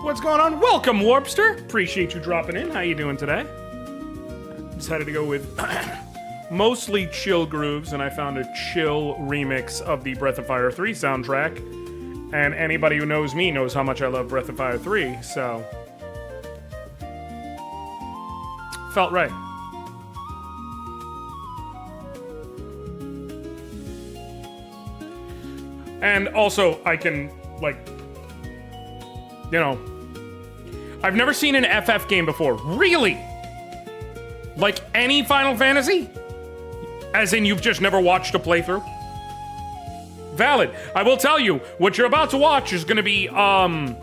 What's going on? Welcome, Warpster. Appreciate you dropping in. How you doing today? Decided to go with mostly chill grooves, and I found a chill remix of the Breath of Fire 3 soundtrack. And anybody who knows me knows how much I love Breath of Fire 3, so... felt right. And also, I can, like... you know... I've never seen an FF game before. Really? Like any Final Fantasy? As in you've just never watched a playthrough? Valid. I will tell you, what you're about to watch is gonna be, wrong.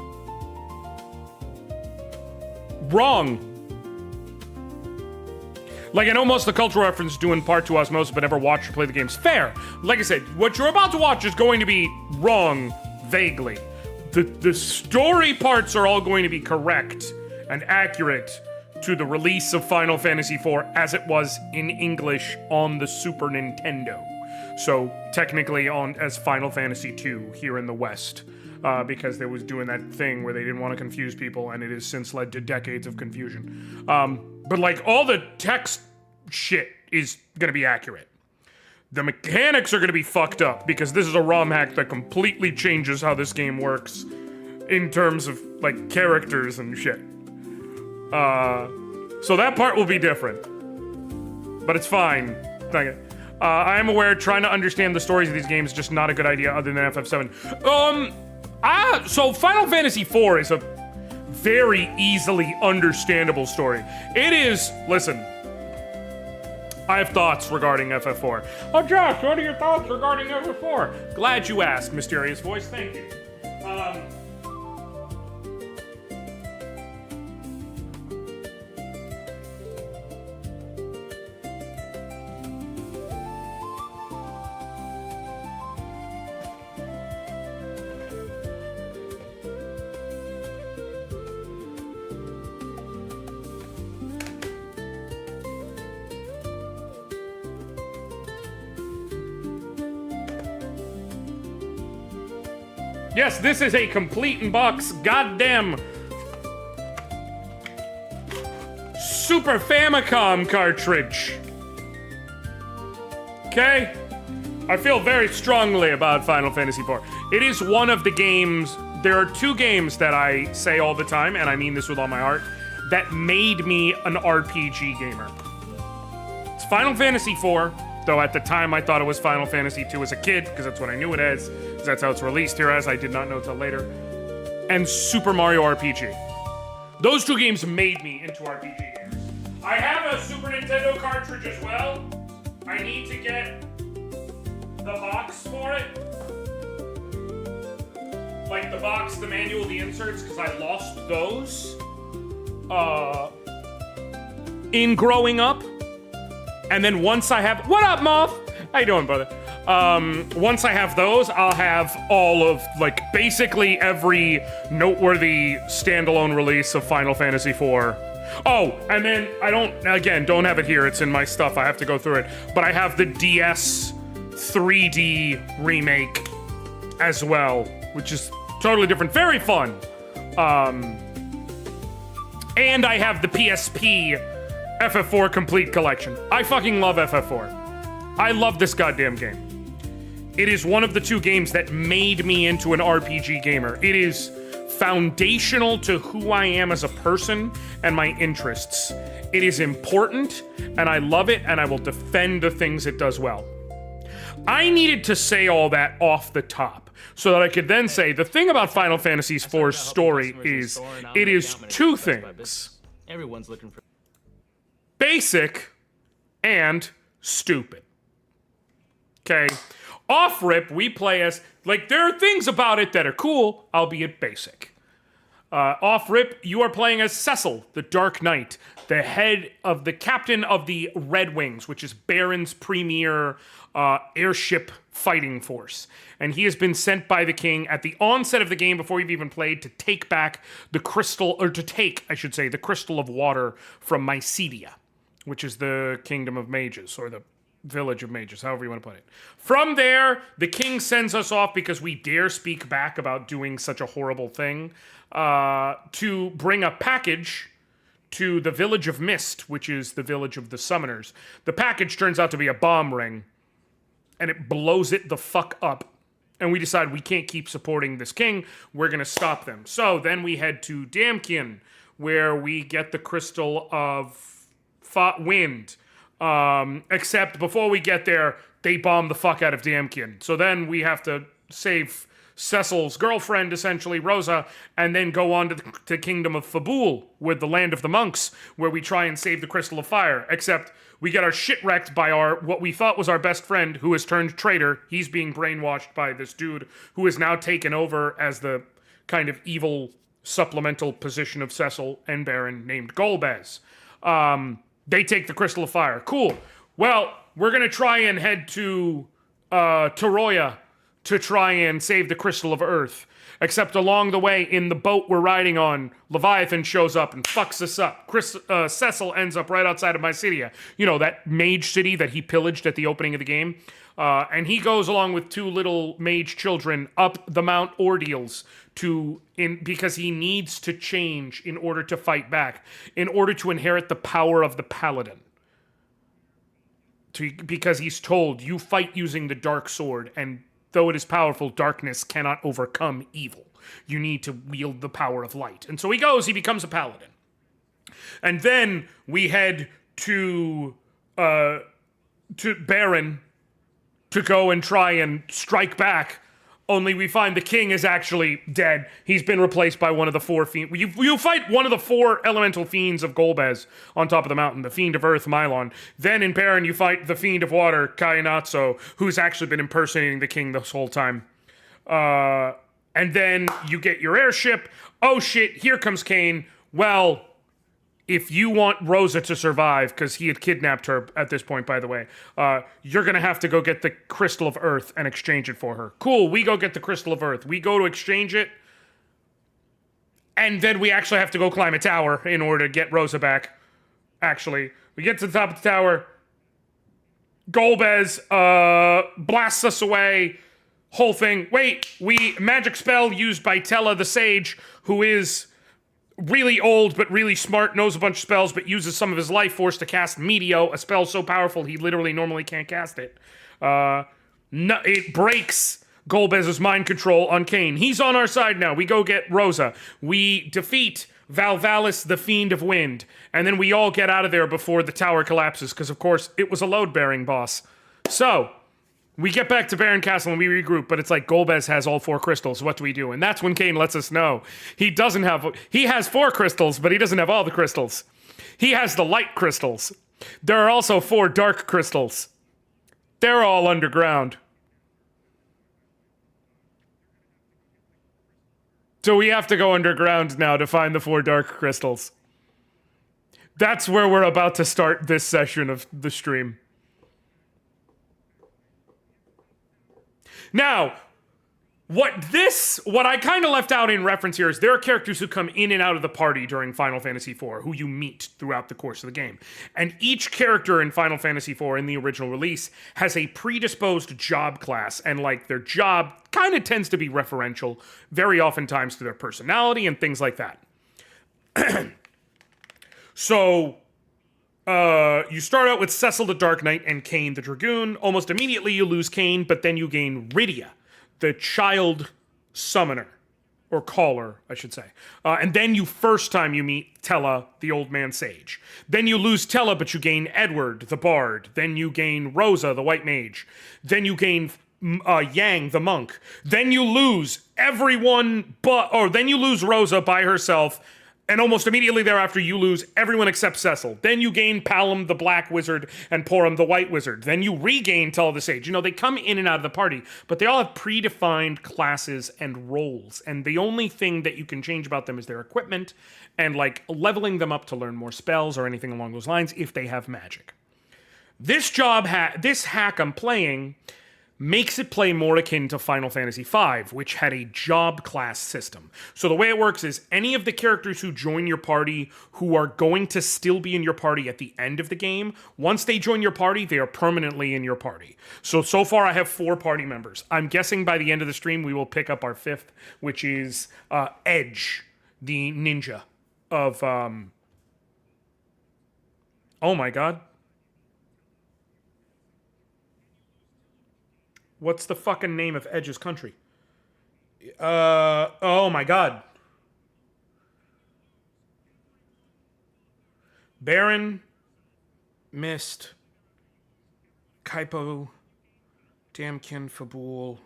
Like, I know most of the cultural reference due in part to osmosis, but never watched or played the games. Fair. Like I said, what you're about to watch is going to be wrong, vaguely. The story parts are all going to be correct and accurate to the release of Final Fantasy IV as it was in English on the Super Nintendo. So technically on as Final Fantasy II here in the West, because they was doing that thing where they didn't want to confuse people, and it has since led to decades of confusion. But like all the text shit is gonna be accurate. The mechanics are gonna be fucked up because this is a Romhack that completely changes how this game works in terms of like characters and shit. So that part will be different, but it's fine. I am aware trying to understand the stories of these games is just not a good idea other than FF7. So Final Fantasy IV is a very easily understandable story. It is, listen, I have thoughts regarding FF4. Oh, Josh, what are your thoughts regarding FF4? Glad you asked, Mysterious Voice, thank you. Yes, this is a complete in-box goddamn Super Famicom cartridge. Okay? I feel very strongly about Final Fantasy IV. It is one of the games, there are two games that I say all the time, and I mean this with all my heart, that made me an RPG gamer. It's Final Fantasy IV, though at the time I thought it was Final Fantasy II as a kid, because that's what I knew it as. That's how it's released here as, I did not know till later. And Super Mario RPG. Those two games made me into RPG gamers. I have a Super Nintendo cartridge as well. I need to get the box for it. Like the box, the manual, the inserts, because I lost those in growing up. And then once I have, what up, Moth? How you doing, brother? Once I have those, I'll have all of, like, basically every noteworthy standalone release of Final Fantasy IV. Oh, and then I don't have it here, it's in my stuff, I have to go through it, but I have the DS 3D remake as well, which is totally different, very fun. And I have the PSP FF4 Complete Collection. I fucking love FF4. I love this goddamn game. It is one of the two games that made me into an RPG gamer. It is foundational to who I am as a person and my interests. It is important, and I love it, and I will defend the things it does well. I needed to say all that off the top, so that I could then say, the thing about Final Fantasy IV's story is, it is two things. Everyone's looking for Basic and stupid. Okay? Off-rip, we play as, like, there are things about it that are cool, albeit basic. Off-rip, you are playing as Cecil, the Dark Knight, the captain of the Red Wings, which is Baron's premier airship fighting force. And he has been sent by the king at the onset of the game, before you've even played, to take back the crystal, or to take, I should say, the crystal of water from Mycedia, which is the kingdom of mages, or the village of mages, however you want to put it. From there, the king sends us off because we dare speak back about doing such a horrible thing, to bring a package to the village of Mist, which is the village of the summoners. The package turns out to be a bomb ring, and it blows it the fuck up. And we decide we can't keep supporting this king. We're going to stop them. So then we head to Damkin, where we get the Crystal of Wind. Except before we get there, they bomb the fuck out of Damkin. So then we have to save Cecil's girlfriend, essentially, Rosa, and then go on to the kingdom of Fabul, with the land of the monks, where we try and save the Crystal of Fire. Except we get our shit wrecked by what we thought was our best friend, who has turned traitor. He's being brainwashed by this dude, who is now taken over as the kind of evil supplemental position of Cecil and Baron named Golbez. They take the Crystal of Fire. Cool. Well, we're going to try and head to Toroya to try and save the Crystal of Earth. Except along the way, in the boat we're riding on, Leviathan shows up and fucks us up. Cecil ends up right outside of Mycedia. You know, that mage city that he pillaged at the opening of the game. And he goes along with two little mage children up the Mount Ordeals because he needs to change in order to fight back, in order to inherit the power of the paladin. Because he's told, you fight using the dark sword, and though it is powerful, darkness cannot overcome evil. You need to wield the power of light. And so he becomes a paladin. And then we head to Baron to go and try and strike back. Only we find the king is actually dead. He's been replaced by one of the four fiends. You fight one of the four elemental fiends of Golbez on top of the mountain, the fiend of earth, Mylon. Then in Baron, you fight the fiend of water, Kainatso, who's actually been impersonating the king this whole time. And then you get your airship. Oh shit, here comes Cain. Well, if you want Rosa to survive, because he had kidnapped her at this point, by the way, you're going to have to go get the Crystal of Earth and exchange it for her. Cool, we go get the Crystal of Earth. We go to exchange it, and then we actually have to go climb a tower in order to get Rosa back. Actually, we get to the top of the tower. Golbez blasts us away. Whole thing. Wait, magic spell used by Tella the Sage, who is really old but really smart, knows a bunch of spells, but uses some of his life force to cast Meteo, a spell so powerful he literally normally can't cast it. It breaks Golbez's mind control on Cain. He's on our side now. We go get Rosa. We defeat Valvalis, the Fiend of Wind, and then we all get out of there before the tower collapses, because of course it was a load-bearing boss. So we get back to Baron Castle and we regroup, but it's like Golbez has all four crystals. What do we do? And that's when Cain lets us know he has 4 crystals, but he doesn't have all the crystals. He has the light crystals. There are also 4 dark crystals. They're all underground. So we have to go underground now to find the 4 dark crystals. That's where we're about to start this session of the stream. Now, what I kind of left out in reference here is there are characters who come in and out of the party during Final Fantasy IV, who you meet throughout the course of the game. And each character in Final Fantasy IV in the original release has a predisposed job class, and like their job kind of tends to be referential, very oftentimes to their personality and things like that. So you start out with Cecil the Dark Knight and Cain the Dragoon. Almost immediately you lose Cain, but then you gain Rydia, the child summoner, or caller, I should say. And then first time you meet Tella, the old man sage. Then you lose Tella, but you gain Edward, the bard. Then you gain Rosa, the white mage. Then you gain Yang, the monk. Then you lose then you lose Rosa by herself. And almost immediately thereafter, you lose everyone except Cecil. Then you gain Palom, the black wizard, and Porum, the white wizard. Then you regain Tella the Sage. You know, they come in and out of the party, but they all have predefined classes and roles. And the only thing that you can change about them is their equipment and, like, leveling them up to learn more spells or anything along those lines if they have magic. This hack I'm playing makes it play more akin to Final Fantasy V, which had a job class system. So the way it works is any of the characters who join your party who are going to still be in your party at the end of the game, once they join your party, they are permanently in your party. So far I have 4 party members. I'm guessing by the end of the stream we will pick up our 5th, which is Edge, the ninja of... Oh my god. What's the fucking name of Edge's country? Oh my god. Baron, Mist, Kaipo, Damkin, Fabul,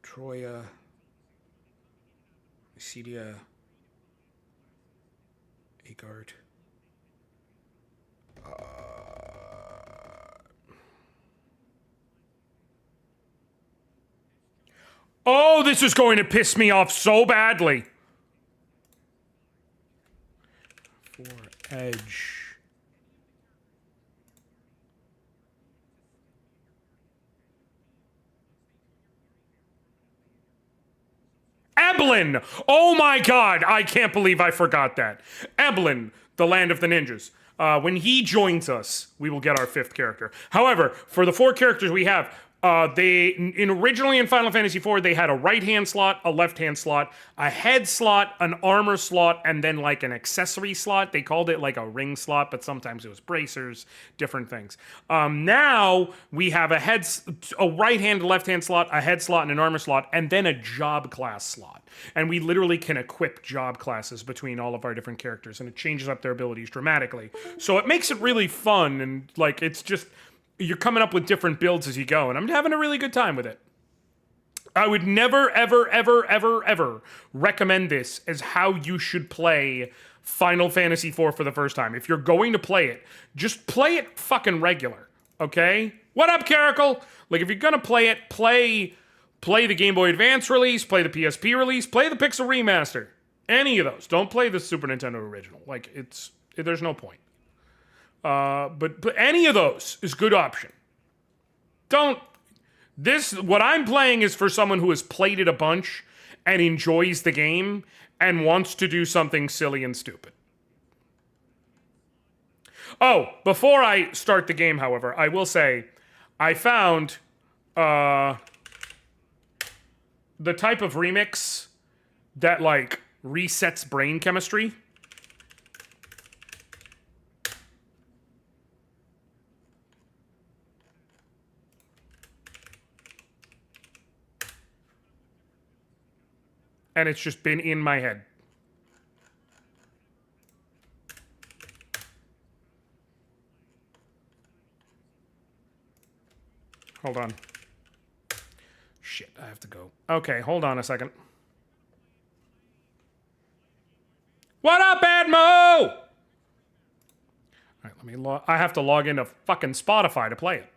Troya, Acedia, Agard. Oh, this is going to piss me off so badly. For Edge. Eblin! Oh my god, I can't believe I forgot that. Eblin, the land of the ninjas. When he joins us, we will get our 5th character. However, for the 4 characters we have, originally in Final Fantasy IV, they had a right-hand slot, a left-hand slot, a head slot, an armor slot, and then like an accessory slot. They called it like a ring slot, but sometimes it was bracers, different things. Now we have a right-hand, left-hand slot, a head slot, and an armor slot, and then a job class slot. And we literally can equip job classes between all of our different characters, and it changes up their abilities dramatically. So it makes it really fun, and like it's just... You're coming up with different builds as you go, and I'm having a really good time with it. I would never, ever, ever, ever, ever recommend this as how you should play Final Fantasy IV for the first time. If you're going to play it, just play it fucking regular, okay? What up, Caracal? Like, if you're gonna play it, play the Game Boy Advance release, play the PSP release, play the Pixel Remaster. Any of those. Don't play the Super Nintendo original. Like, there's no point. But any of those is a good option. What I'm playing is for someone who has played it a bunch and enjoys the game and wants to do something silly and stupid. Oh, before I start the game, however, I will say I found the type of remix that like resets brain chemistry. And it's just been in my head. Hold on. Shit, I have to go. Okay, hold on a second. What up, Admo? All right, let me I have to log into fucking Spotify to play it.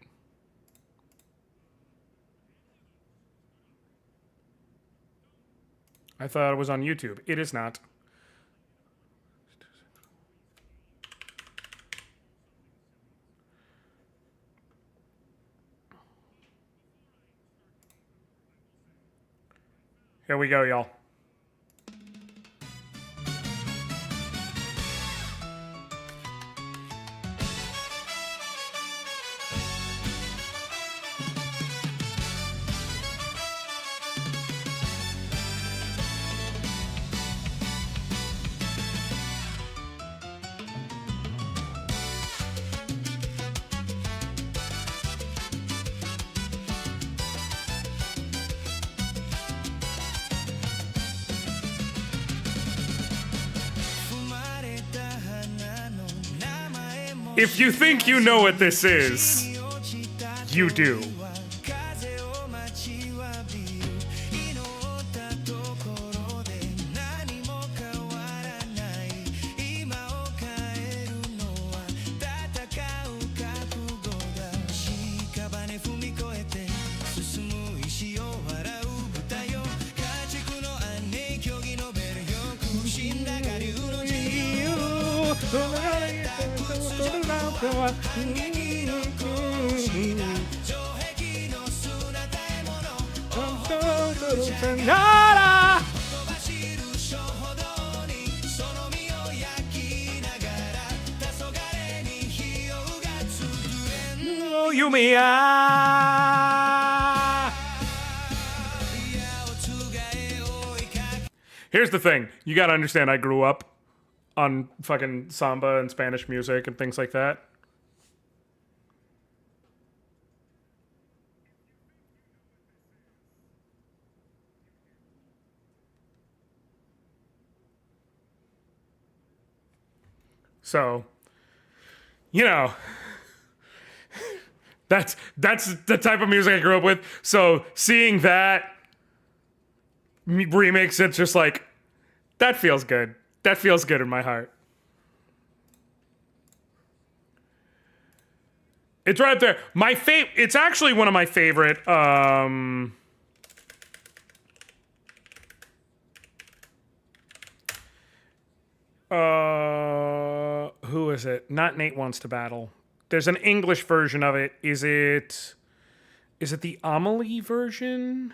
I thought it was on YouTube. It is not. Here we go, y'all. If you think you know what this is, you do. Nada. Oh, Yumiya. Here's the thing. You gotta understand, I grew up on fucking samba and Spanish music and things like that. So, you know, that's the type of music I grew up with. So seeing that remix, it's just like, that feels good. That feels good in my heart. It's right up there. It's actually one of my favorite, who is it? Not Nate Wants to Battle. There's an English version of it. Is it the Amelie version?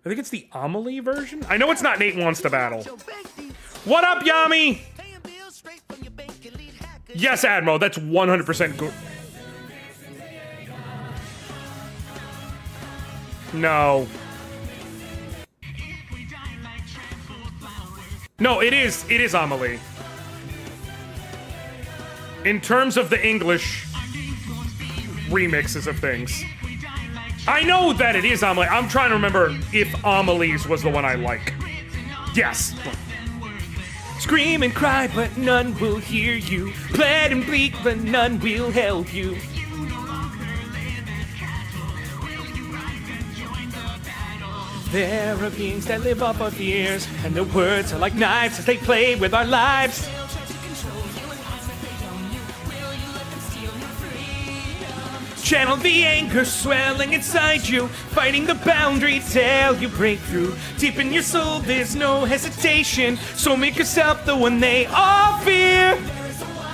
I think it's the Amelie version. I know it's not Nate Wants to Battle. What up, Yami? Yes, Admo, that's 100% good. No. No, it is Amelie. In terms of the English remixes of things. I know that it is Amelie. I'm trying to remember if Amelie's was the one I like. Yes. Scream and cry, but none will hear you. Plead and bleak, but none will help you. There are beings that live off our fears, and their words are like knives as they play with our lives. Channel the anger swelling inside you, fighting the boundary till you break through. Deep in your soul, there's no hesitation, so make yourself the one they all fear.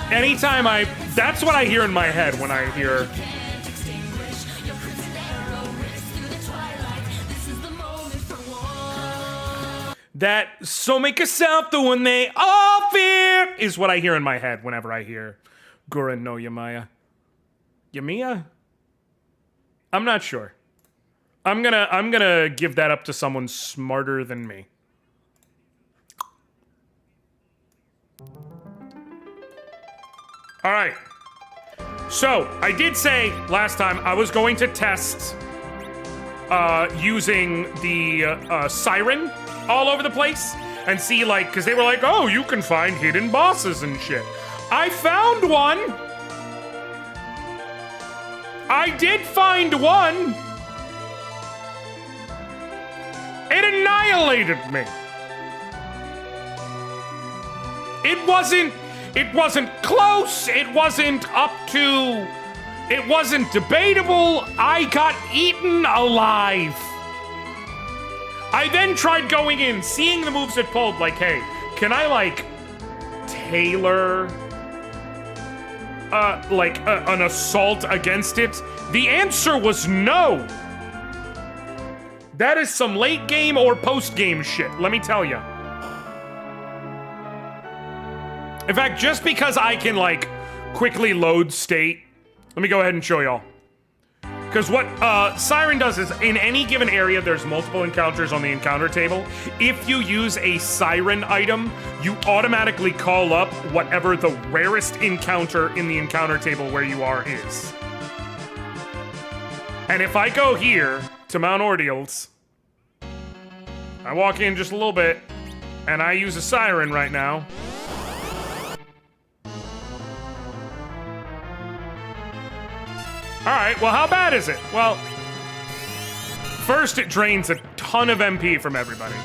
Anytime that's what I hear in my head when I hear. That, so make yourself the one they all fear, is what I hear in my head whenever I hear Gurren no Yamaya. Yamiya? I'm not sure. I'm gonna give that up to someone smarter than me. All right. So I did say last time I was going to test using the siren all over the place and see, like, because they were like, oh, you can find hidden bosses and shit. I found one. I did find one. It annihilated me. It wasn't close. It wasn't up to, it wasn't debatable. I got eaten alive. I then tried going in, seeing the moves it pulled, like, hey, can I, like, tailor an assault against it? The answer was no. That is some late game or post game shit, let me tell you. In fact, just because I can, like, quickly load state, let me go ahead and show y'all. Because what Siren does is, in any given area, there's multiple encounters on the encounter table. If you use a Siren item, you automatically call up whatever the rarest encounter in the encounter table where you are is. And if I go here to Mount Ordeals, I walk in just a little bit, and I use a Siren right now. Alright, well, how bad is it? Well, first it drains a ton of MP from everybody.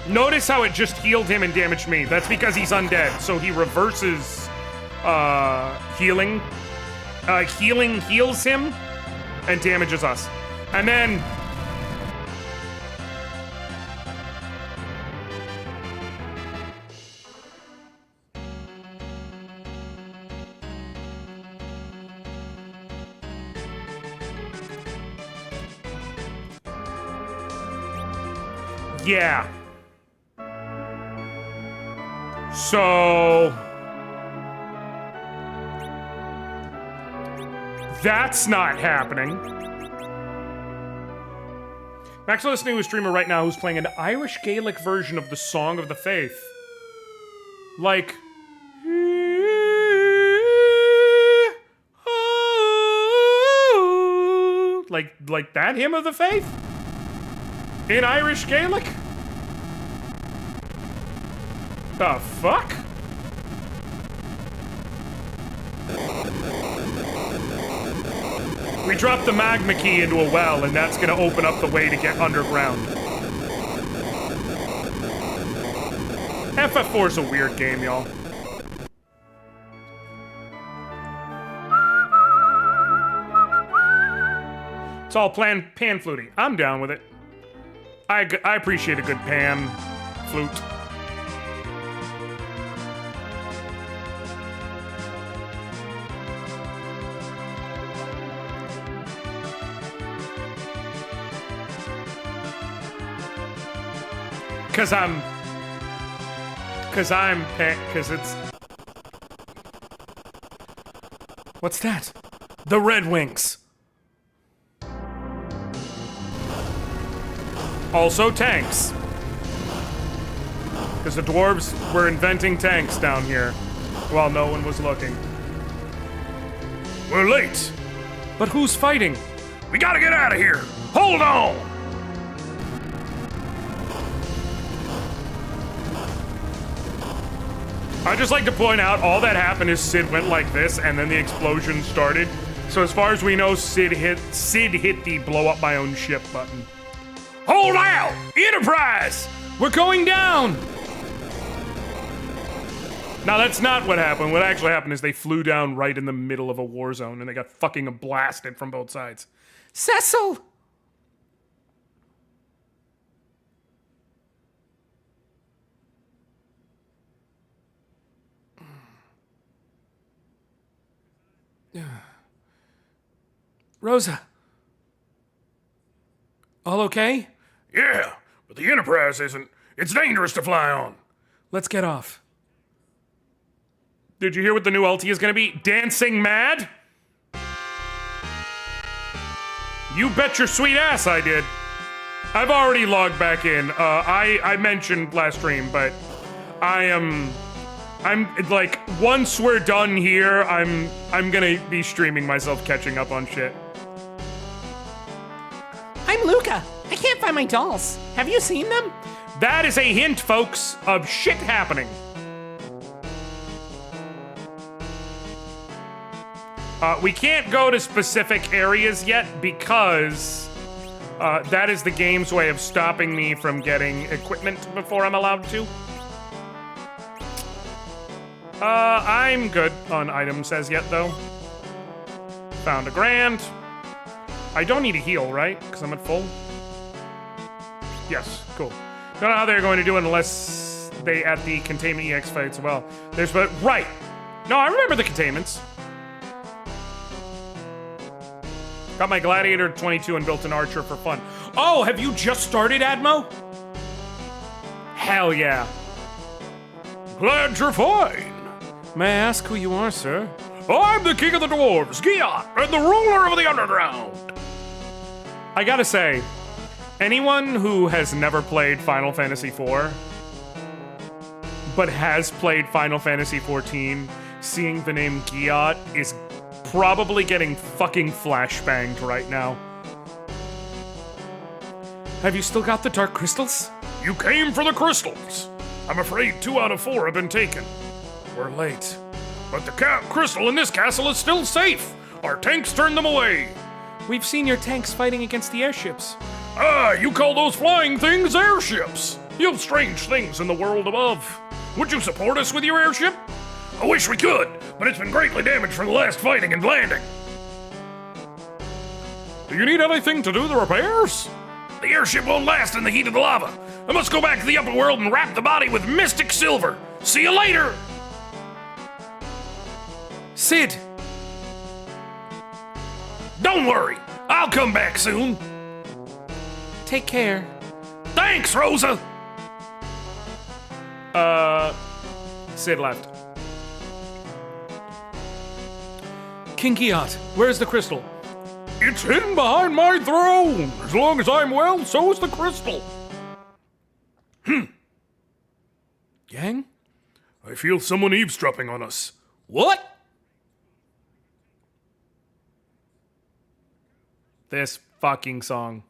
Notice how it just healed him and damaged me. That's because he's undead, so he reverses healing. Healing heals him and damages us. And then Yeah. So... that's not happening. I'm actually listening to a streamer right now who's playing an Irish Gaelic version of the Song of the Faith. Like... Like that hymn of the faith? In Irish Gaelic? The fuck? We dropped the magma key into a well, and that's gonna open up the way to get underground. FF4 is a weird game, y'all. It's all pan fluty. I'm down with it. I appreciate a good pan flute. Cause it's... What's that? The Red Wings. Also tanks. Because the dwarves were inventing tanks down here while no one was looking. We're late. But who's fighting? We gotta get out of here. Hold on. I'd just like to point out, all that happened is Sid went like this, and then the explosion started. So as far as we know, Sid hit the blow up my own ship button. Hold out! Enterprise! We're going down! Now that's not what happened. What actually happened is they flew down right in the middle of a war zone, and they got fucking blasted from both sides. Cecil! Rosa. All okay? Yeah, but the Enterprise isn't. It's dangerous to fly on. Let's get off. Did you hear what the new ulti is gonna be? Dancing Mad? You bet your sweet ass I did. I've already logged back in. I mentioned last stream, but I'm like, once we're done here, I'm gonna be streaming myself catching up on shit. I'm Luca. I can't find my dolls. Have you seen them? That is a hint, folks, of shit happening. We can't go to specific areas yet because that is the game's way of stopping me from getting equipment before I'm allowed to. I'm good on items as yet, though. Found $1,000. I don't need a heal, right? Because I'm at full. Yes, cool. Don't know how they're going to do it unless they add the containment EX fights as well. But right. No, I remember the containments. Got my Gladiator 22 and built an Archer for fun. Oh, have you just started, Admo? Hell yeah. Glad you're fine. May I ask who you are, sir? I'm the king of the dwarves, Giat, and the ruler of the underground. I gotta say, anyone who has never played Final Fantasy IV, but has played Final Fantasy XIV, seeing the name Giat is probably getting fucking flashbanged right now. Have you still got the dark crystals? You came for the crystals. I'm afraid 2 out of 4 have been taken. We're late. But the crystal in this castle is still safe. Our tanks turned them away. We've seen your tanks fighting against the airships. Ah, you call those flying things airships? You have strange things in the world above. Would you support us with your airship? I wish we could, but it's been greatly damaged from the last fighting and landing. Do you need anything to do the repairs? The airship won't last in the heat of the lava. I must go back to the upper world and wrap the body with mystic silver. See you later! Sid! Don't worry, I'll come back soon. Take care. Thanks, Rosa! Sid left. Kinky Yacht, where's the crystal? It's hidden behind my throne. As long as I'm well, so is the crystal. Gang? I feel someone eavesdropping on us. What? This fucking song.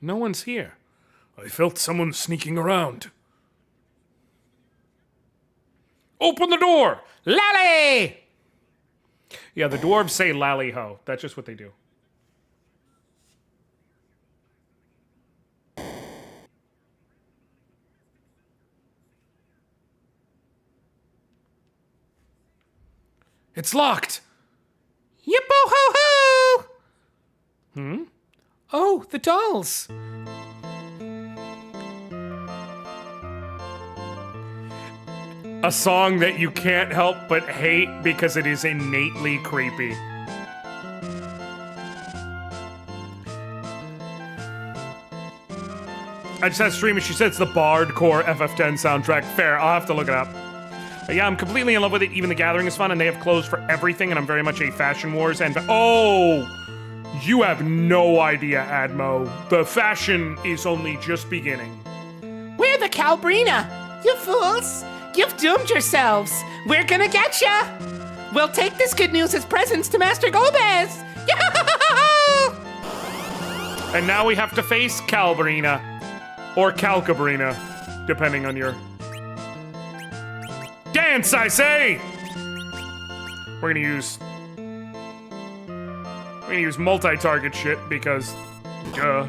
No one's here. I felt someone sneaking around. Open the door! Lali! Yeah, the dwarves say Lali ho. That's just what they do. It's locked! Yippo-ho-ho! Oh, the dolls. A song that you can't help but hate because it is innately creepy. I just had a stream and she said it's the Bardcore FF10 soundtrack. Fair, I'll have to look it up. But yeah, I'm completely in love with it. Even the Gathering is fun, and they have clothes for everything, and I'm very much a Fashion Wars and... Oh! You have no idea, Admo. The fashion is only just beginning. We're the Calbrina. You fools. You've doomed yourselves. We're gonna get ya. We'll take this good news as presents to Master Gomez. And now we have to face Calbrina. Or Calcabrina, depending on your... Dance, I say! We're gonna use multi-target shit because... Duh.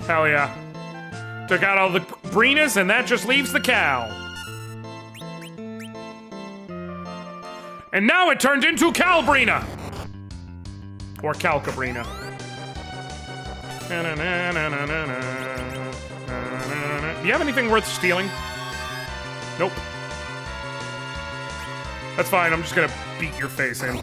Hell yeah. Took out all the Brinas and that just leaves the cow. And now it turned into Calbrina! Or Calcabrina. Do you have anything worth stealing? Nope. That's fine, I'm just gonna beat your face in.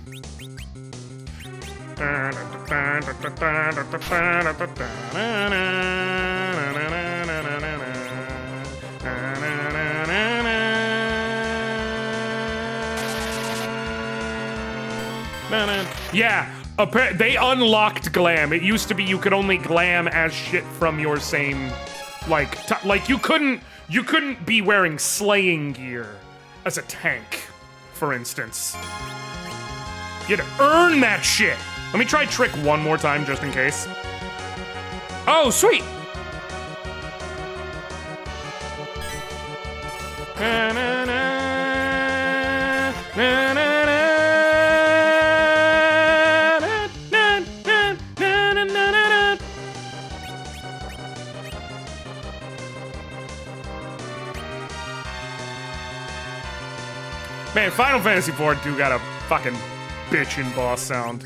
Yeah, they unlocked glam. It used to be you could only glam as shit from your same, like you couldn't be wearing slaying gear as a tank, for instance. You had to earn that shit. Let me try trick one more time just in case. Oh, sweet. Na, na, na, na, na. Man, Final Fantasy IV do got a fucking bitchin' boss sound.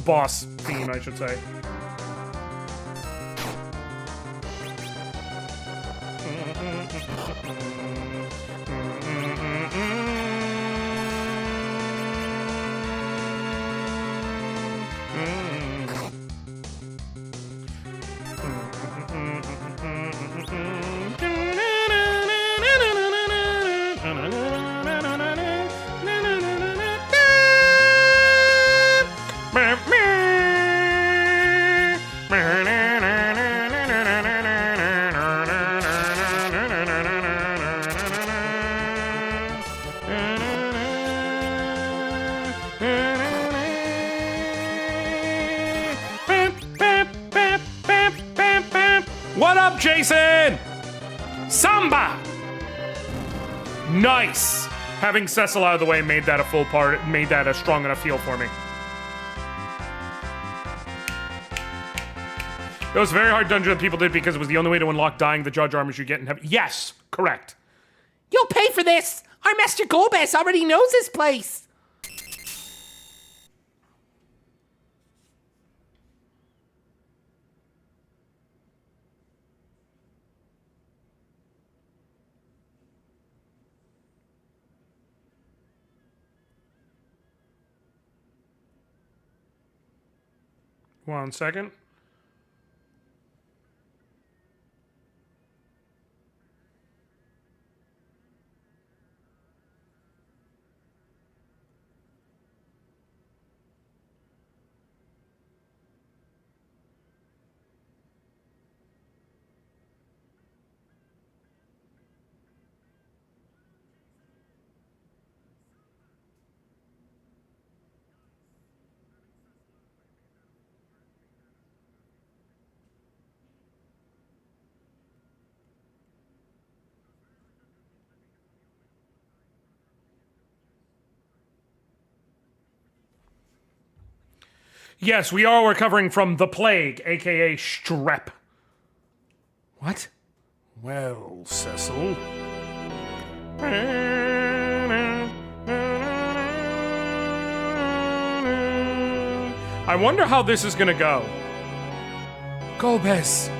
Boss theme, I should say. What up, Jason? Samba! Nice! Having Cecil out of the way made that a full part, made that a strong enough heal for me. It was a very hard dungeon that people did because it was the only way to unlock dying the judge armors you get in heaven. Yes, correct. You'll pay for this. Our Master Gomez already knows this place. 1 second. Yes, we are recovering from the plague, aka strep. What? Well, Cecil. I wonder how this is gonna go. Gobes,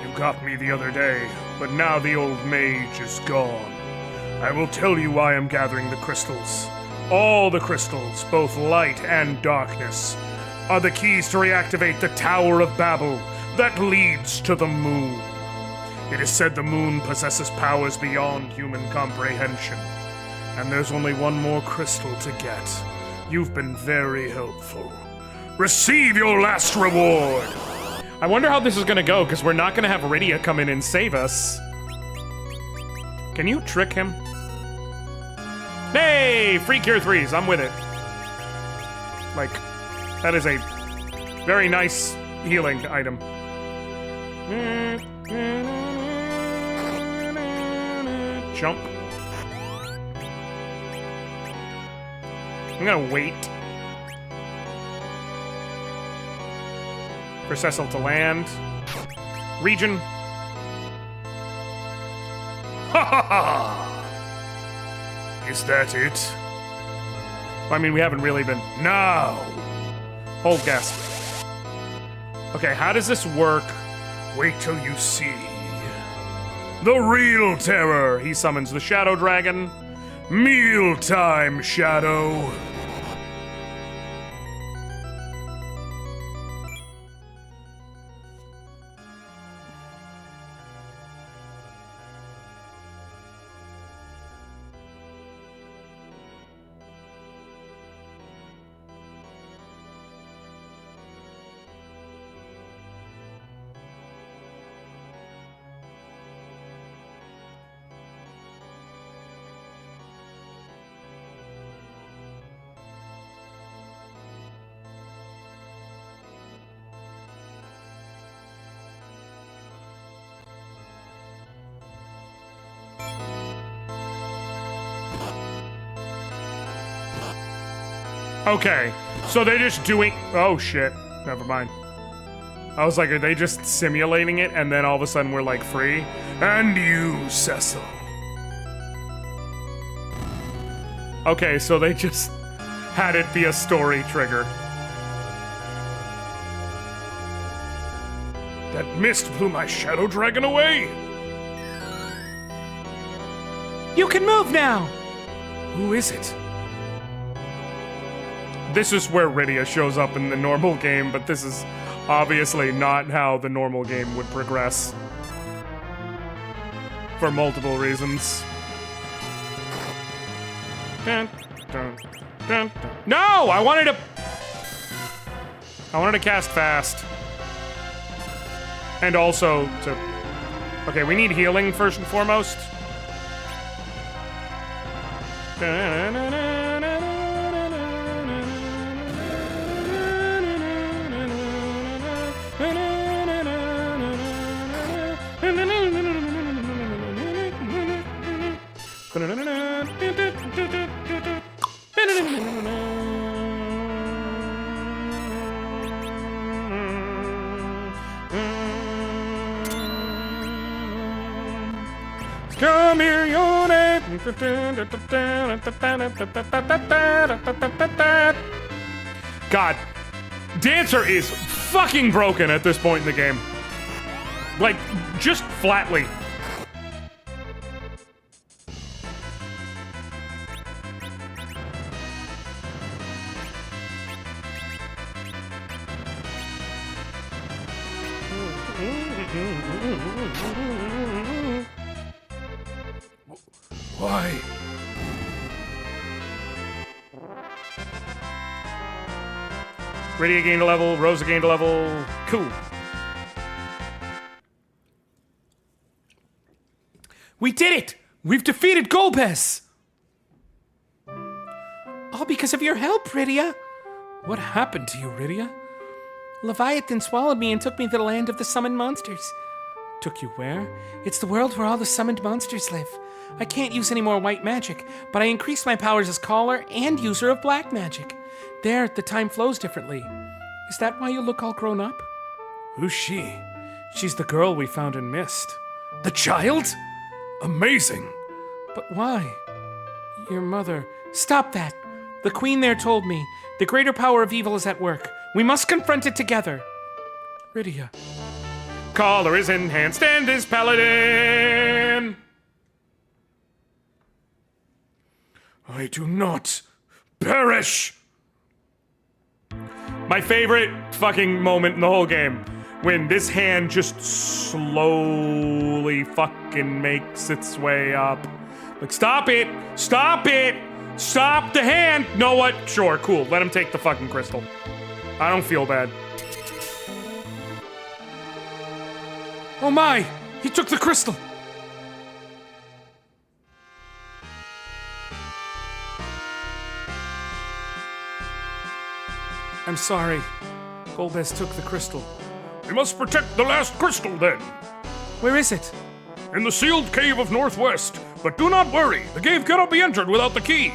you got me the other day, but now the old mage is gone. I will tell you why I'm gathering the crystals. All the crystals, both light and darkness, are the keys to reactivate the Tower of Babel that leads to the moon. It is said the moon possesses powers beyond human comprehension. And there's only one more crystal to get. You've been very helpful. Receive your last reward! I wonder how this is gonna go, because we're not gonna have Rydia come in and save us. Can you trick him? Hey! Free Cure 3s, I'm with it. Like, that is a very nice healing item. Jump. I'm gonna wait for Cecil to land. Region. Ha ha ha! Is that it? I mean, we haven't really been. No! Hold gasp. Okay, how does this work? Wait till you see. The real terror! He summons the Shadow Dragon. Mealtime, Shadow! Okay, so they're just doing. Oh shit, never mind. I was like, are they just simulating it and then all of a sudden we're like free? And you, Cecil. Okay, so they just had it be a story trigger. That mist blew my Shadow Dragon away. You can move now! Who is it? This is where Rydia shows up in the normal game, but this is obviously not how the normal game would progress. For multiple reasons. Dun, dun, dun, dun. No! I wanted to cast fast. And also to... Okay, we need healing first and foremost. Come here, your name. God, Dancer is fucking broken at this point in the game. Like, just flatly. Why? Rydia gained a level, Rosa gained a level. Cool. We did it! We've defeated Golbez! All because of your help, Rydia. What happened to you, Rydia? Leviathan swallowed me and took me to the land of the summoned monsters. Took you where? It's the world where all the summoned monsters live. I can't use any more white magic, but I increased my powers as caller and user of black magic. There, the time flows differently. Is that why you look all grown up? Who's she? She's the girl we found in Mist. The child? Amazing. But why? Your mother... Stop that! The queen there told me. The greater power of evil is at work. We must confront it together. Rydia. Caller is enhanced and is paladin! I do not perish! My favorite fucking moment in the whole game. When this hand just slowly fucking makes its way up. Like, stop it! Stop it! Stop the hand! Know what? Sure, cool. Let him take the fucking crystal. I don't feel bad. Oh my! He took the crystal! I'm sorry. Golbez took the crystal. We must protect the last crystal then. Where is it? In the sealed cave of Northwest. But do not worry, the cave cannot be entered without the key.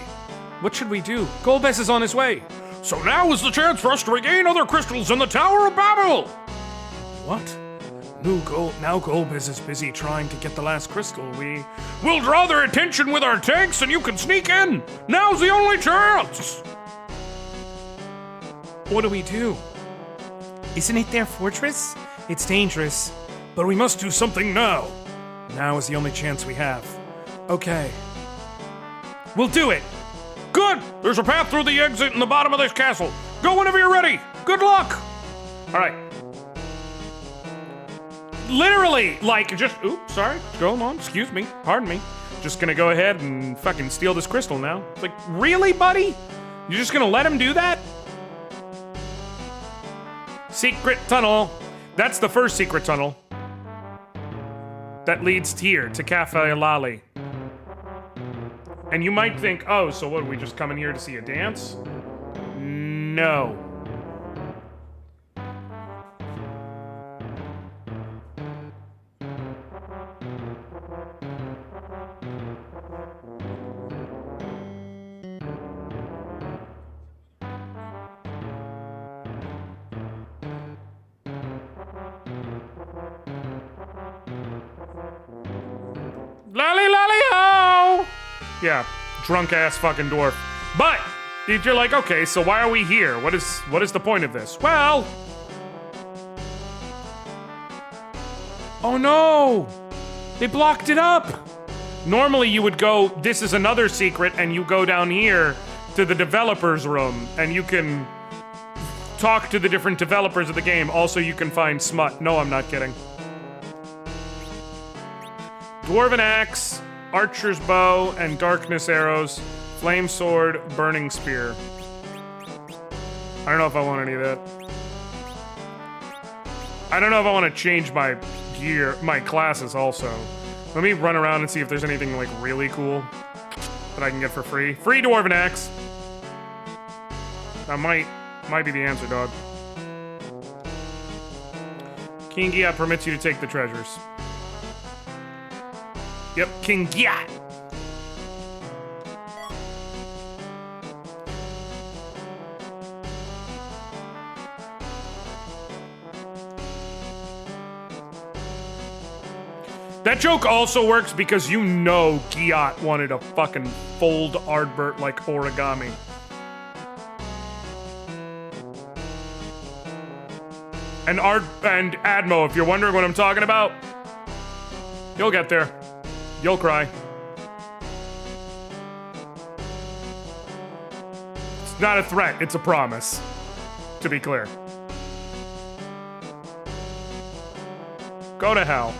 What should we do? Golbez is on his way. So now is the chance for us to regain other crystals in the Tower of Babel! What? Now Golbez is busy trying to get the last crystal. We'll draw their attention with our tanks and you can sneak in! Now's the only chance! What do we do? Isn't it their fortress? It's dangerous. But we must do something now. Now is the only chance we have. Okay. We'll do it! Good! There's a path through the exit in the bottom of this castle. Go whenever you're ready! Good luck! Alright. Literally, like, just... Oops, sorry. Go on, excuse me. Pardon me. Just gonna go ahead and fucking steal this crystal now. It's like, really, buddy? You're just gonna let him do that? Secret tunnel. That's the first secret tunnel. That leads here, to Cafe Lali. And you might think, oh, so what, we just come in here to see a dance? No. Lali, lali, ho! Yeah, drunk ass fucking dwarf. But you're like, okay, so why are we here? What is the point of this? Well, oh no, they blocked it up. Normally you would go, this is another secret, and you go down here to the developers room, and you can talk to the different developers of the game. Also, you can find smut. No, I'm not kidding. Dwarven axe, archer's bow, and darkness arrows, flame sword, burning spear. I don't know if I want any of that. I don't know if I want to change my gear, my classes also. Let me run around and see if there's anything like really cool that I can get for free. Free dwarven axe. That might be the answer, dog. King Giat permits you to take the treasures. Yep, King Giat. That joke also works because you know Giat wanted to fucking fold Ardbert like origami. And Admo, if you're wondering what I'm talking about, you'll get there. You'll cry. It's not a threat, it's a promise. To be clear. Go to hell.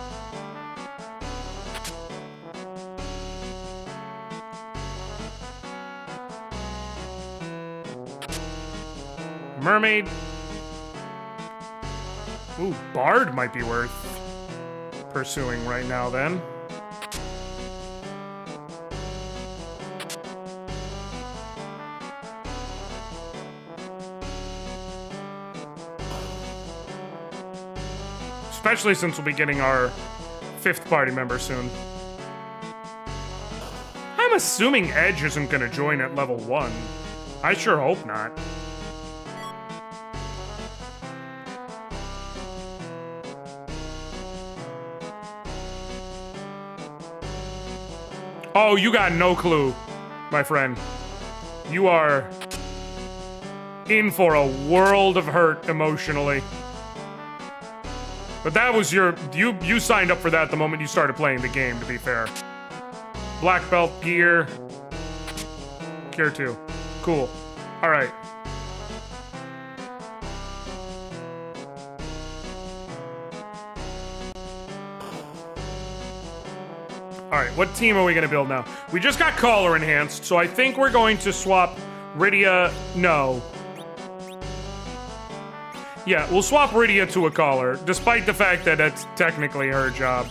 Mermaid. Ooh, Bard might be worth pursuing right now then. Especially since we'll be getting our 5th party member soon. I'm assuming Edge isn't gonna join at level 1. I sure hope not. Oh, you got no clue, my friend. You are in for a world of hurt emotionally. But that was your... You signed up for that the moment you started playing the game, to be fair. Black belt gear. Gear 2. Cool. Alright. Alright, what team are we gonna build now? We just got Caller enhanced, so I think we're going to swap Rydia... No. Yeah, we'll swap Rydia to a Caller, despite the fact that that's technically her job.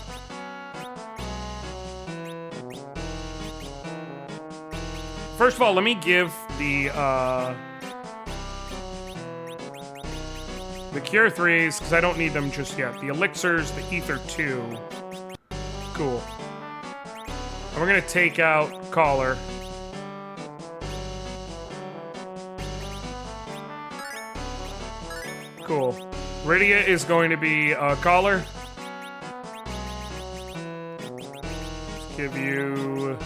First of all, let me give the Cure 3s, because I don't need them just yet. The Elixirs, the Ether 2. Cool. And we're gonna take out Caller. Cool. Rydia is going to be a Caller. Let's give you...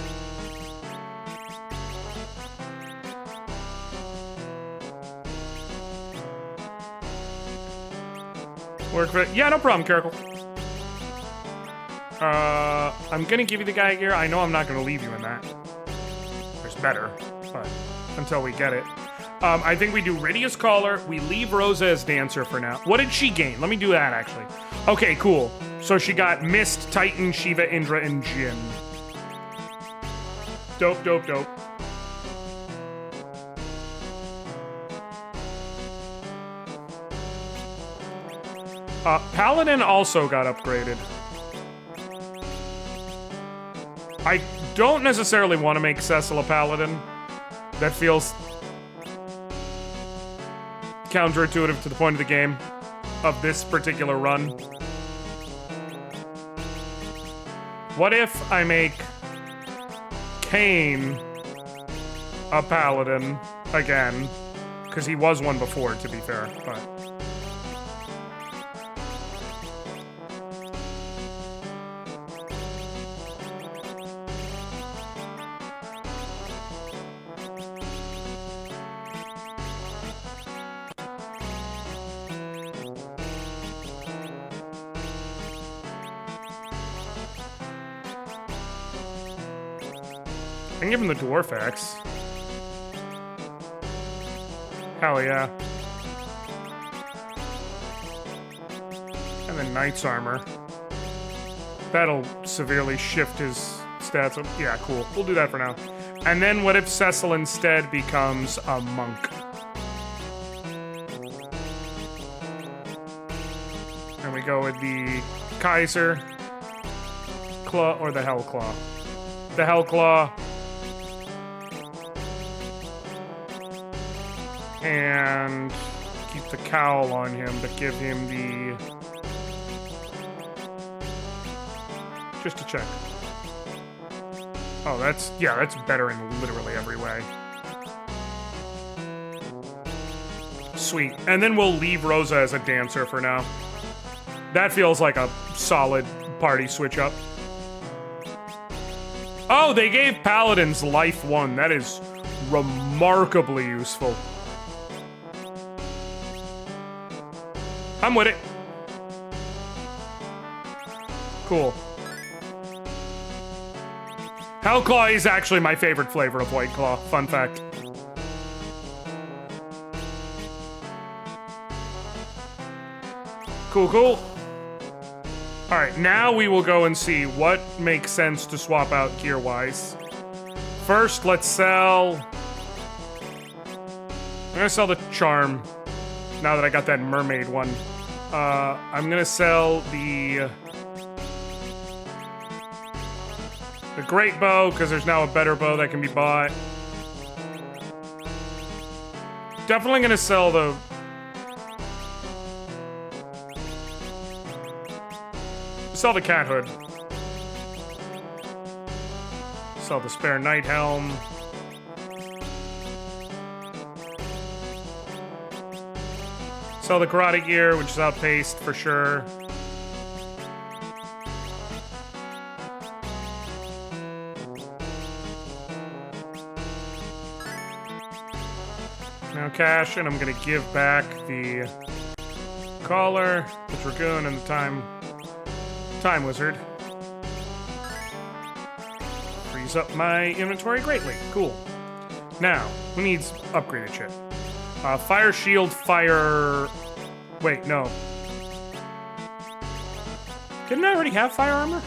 Work for it. Yeah, no problem, Caracal. I'm gonna give you the Gaia gear. I know I'm not gonna leave you in that. There's better, but until we get it. I think we do Rydia's Caller. We leave Rosa as Dancer for now. What did she gain? Let me do that, actually. Okay, cool. So she got Mist, Titan, Shiva, Indra, and Jin. Dope, dope, dope. Paladin also got upgraded. I don't necessarily want to make Cecil a Paladin. That feels counterintuitive to the point of the game of this particular run. What if I make Kayn a Paladin again? Because he was one before, to be fair, but... I can give him the Dwarf Axe. Hell yeah. And the Knight's Armor. That'll severely shift his stats. Yeah, cool. We'll do that for now. And then what if Cecil instead becomes a monk? And we go with the Kaiser Claw or the Hell Claw. The Hell Claw. And keep the cowl on him, but give him the... Just to check. Oh, that's... Yeah, that's better in literally every way. Sweet. And then we'll leave Rosa as a Dancer for now. That feels like a solid party switch up. Oh, they gave Paladins Life 1. That is remarkably useful. I'm with it. Cool. Hellclaw is actually my favorite flavor of White Claw. Fun fact. Cool, cool. All right, now we will go and see what makes sense to swap out gear-wise. First, let's sell... I'm gonna sell the charm, now that I got that mermaid one. I'm gonna sell the great bow, because there's now a better bow that can be bought. Definitely gonna sell the... Sell the cat hood. Sell the spare knight helm. Sell the karate gear, which is outpaced for sure. Now cash, and I'm gonna give back the collar, the dragoon, and the time wizard. Frees up my inventory greatly. Cool. Now, who needs upgraded shit? Fire shield, fire... Wait, no. Didn't I already have fire armor?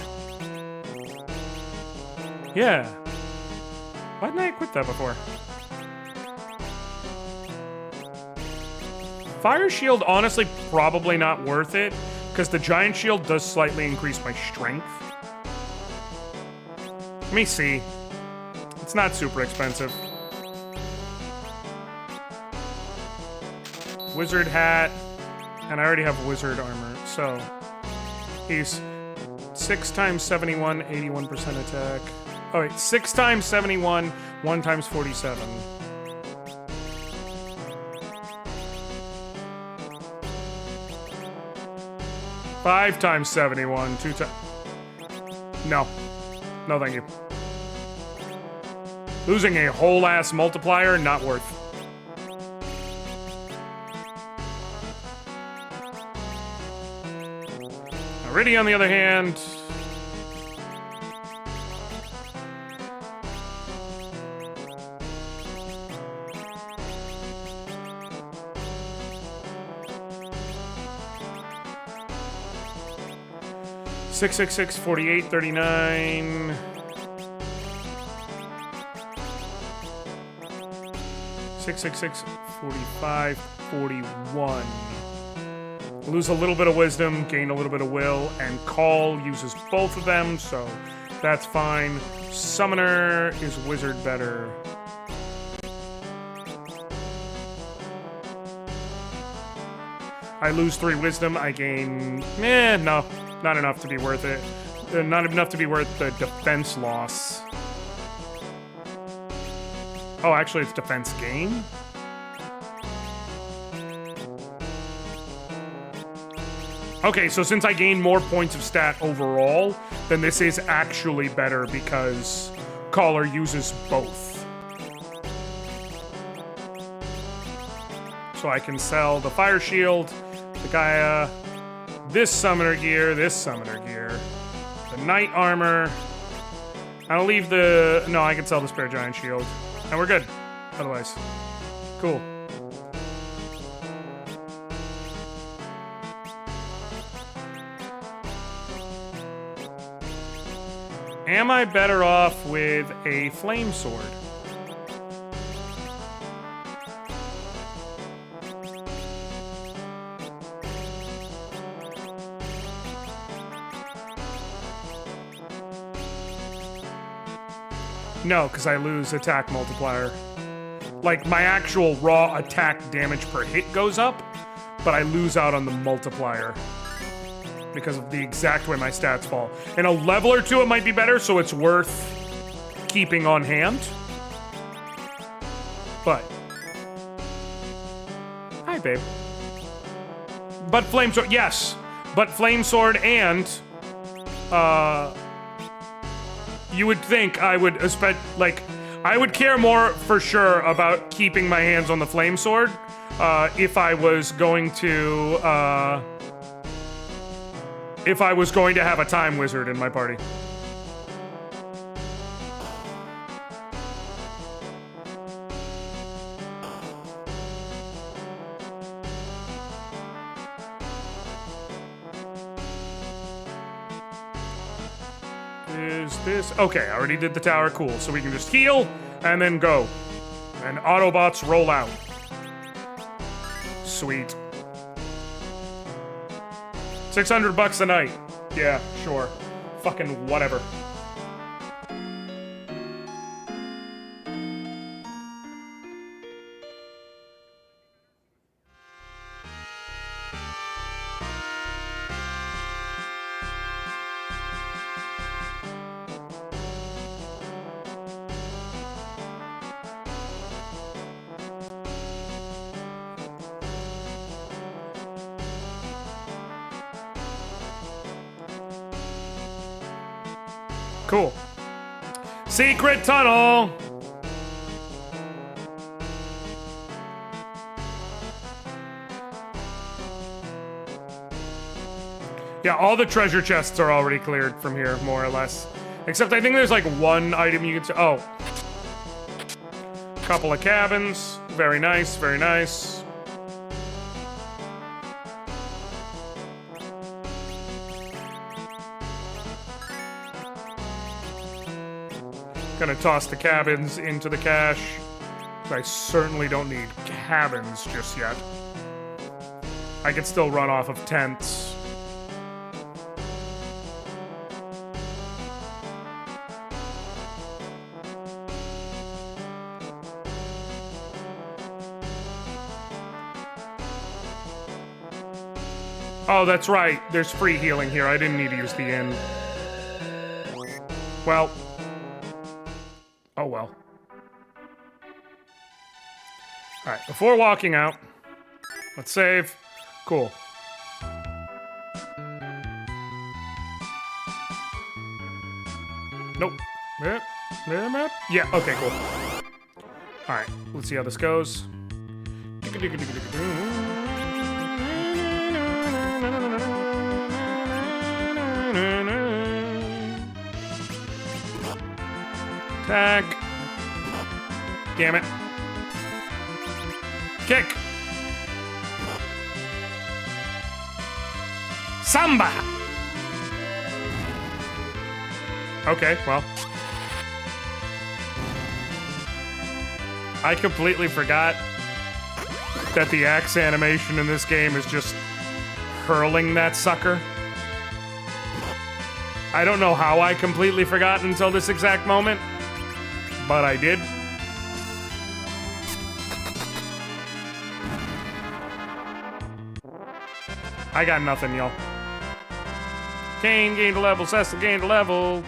Yeah. Why didn't I equip that before? Fire shield, honestly, probably not worth it, because the giant shield does slightly increase my strength. Let me see. It's not super expensive. Wizard hat, and I already have wizard armor, so he's 6 times 71, 81% attack. Oh wait, 6 times 71, 1 times 47. Five times 71, 2 times... No. No, thank you. Losing a whole-ass multiplier, not worth. Riddy, on the other hand... Six, 48, 39... 6, 45, 41. Lose a little bit of wisdom, gain a little bit of will, and call uses both of them, so that's fine. Summoner is wizard better. I lose 3 wisdom, I gain... no. Not enough to be worth it. Not enough to be worth the defense loss. Oh, actually, it's defense gain? Okay, so since I gain more points of stat overall, then this is actually better because Caller uses both. So I can sell the Fire Shield, the Gaia, this summoner gear, the Knight armor. I'll leave the... No, I can sell the spare giant shield. And we're good. Otherwise. Cool. Am I better off with a flame sword? No, because I lose attack multiplier. Like, my actual raw attack damage per hit goes up, but I lose out on the multiplier because of the exact way my stats fall. In a level or two, it might be better, so it's worth keeping on hand. But... Hi, babe. But Flame Sword, yes. But Flame Sword and... you would think I would I would care more for sure about keeping my hands on the Flame Sword if I was going to have a Time Wizard in my party. is this? Okay, I already did the tower. Cool. So we can just heal and then go. And Autobots roll out. Sweet. $600 a night. Yeah, sure. Fucking whatever. Cool. Secret tunnel! Yeah, all the treasure chests are already cleared from here, more or less. Except I think there's like one item you can... Oh. Couple of cabins. Very nice, very nice. Gonna toss the cabins into the cache. I certainly don't need cabins just yet. I can still run off of tents. Oh, that's right. There's free healing here. I didn't need to use the inn. Well. Oh well. Alright, before walking out, let's save. Cool. Nope. Yeah, okay, cool. Alright, let's see how this goes. Attack. Damn it. Kick. Samba. Okay, well. I completely forgot that the axe animation in this game is just hurling that sucker. I don't know how I completely forgot until this exact moment, but I did. I got nothing, y'all. Kane gained a level, Cecil gained a level.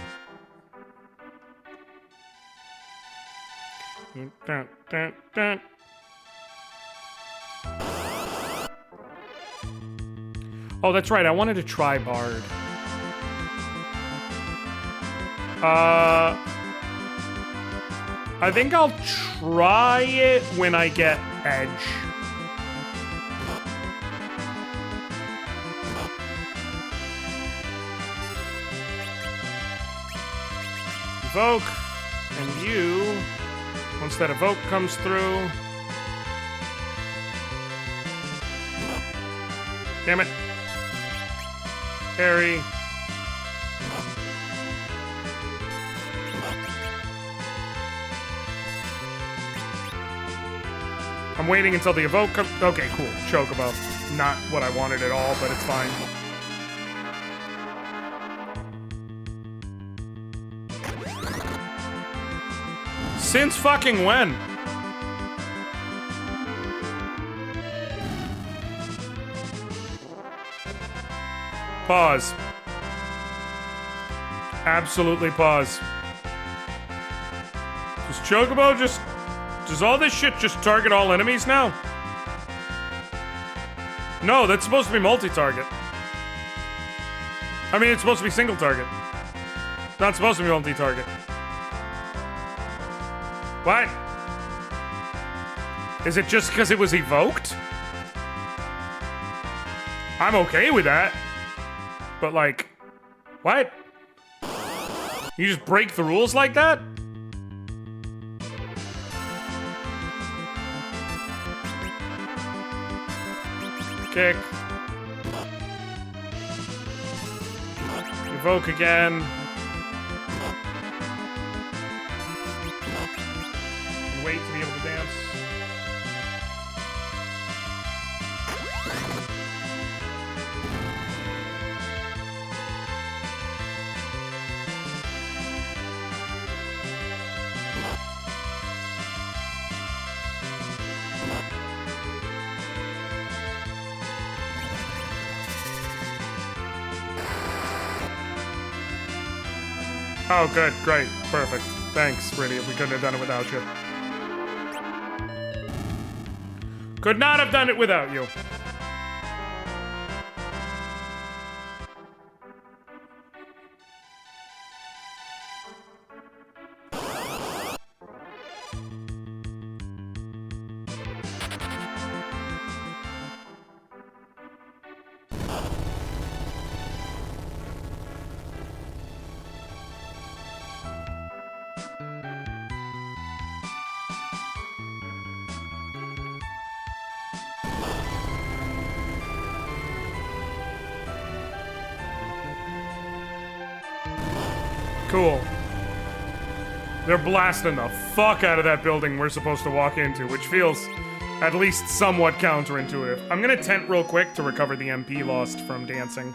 Dun, dun, dun. Oh, that's right, I wanted to try Bard. I think I'll try it when I get Edge. Evoke, and you, once that evoke comes through. Damn it. Parry. I'm waiting until the evoke comes. Okay, cool. Chocobo. Not what I wanted at all, but it's fine. Since fucking when? Pause. Absolutely pause. Does Chocobo just... Does all this shit just target all enemies now? No, that's supposed to be multi-target. I mean, it's supposed to be single target. Not supposed to be multi-target. What? Is it just because it was evoked? I'm okay with that. But like, what? You just break the rules like that? Kick. Evoke again. wait to be able to dance. Oh, good, great, perfect. Thanks, Brittany, if we couldn't have done it without you. Could not have done it without you. Cool. They're blasting the fuck out of that building we're supposed to walk into, which feels at least somewhat counterintuitive. I'm gonna tent real quick to recover the MP lost from dancing.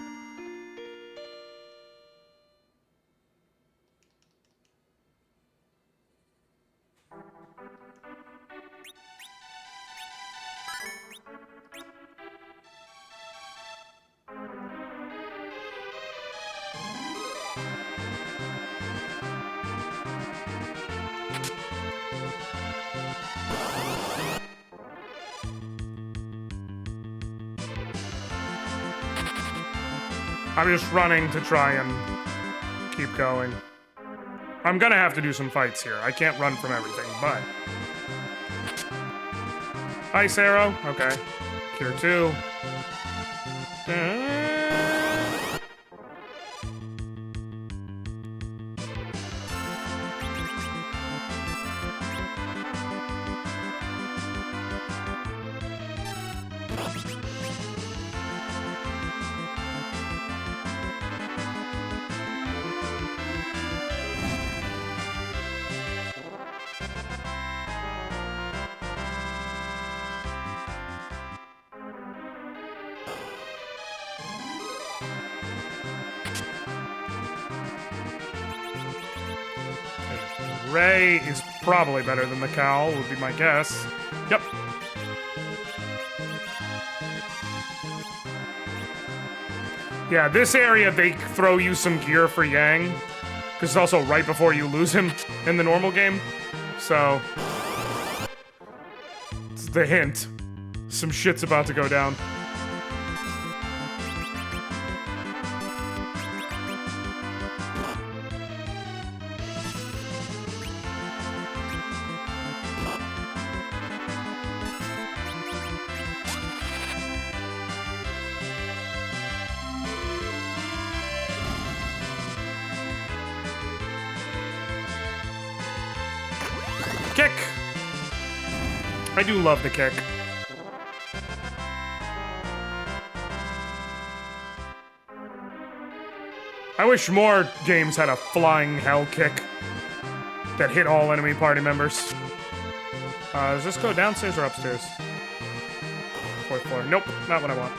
I'm just running to try and keep going. I'm gonna have to do some fights here. I can't run from everything, but... Ice arrow, okay. Cure 2. Ray is probably better than the cowl, would be my guess. Yep. Yeah, this area, they throw you some gear for Yang, because it's also right before you lose him in the normal game. So, it's the hint. Some shit's about to go down. Kick! I do love the kick. I wish more games had a flying hell kick that hit all enemy party members. Does this go downstairs or upstairs? 4th floor. Nope, not what I want.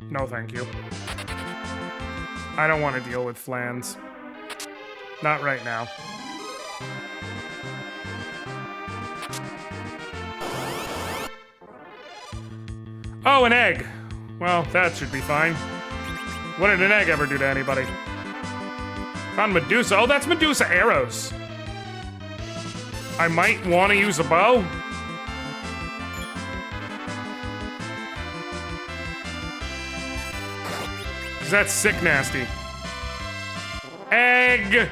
No, thank you. I don't want to deal with flans. Not right now. Oh, an egg. Well, that should be fine. What did an egg ever do to anybody? Found Medusa. Oh, that's Medusa arrows. I might want to use a bow. That's sick nasty. Egg!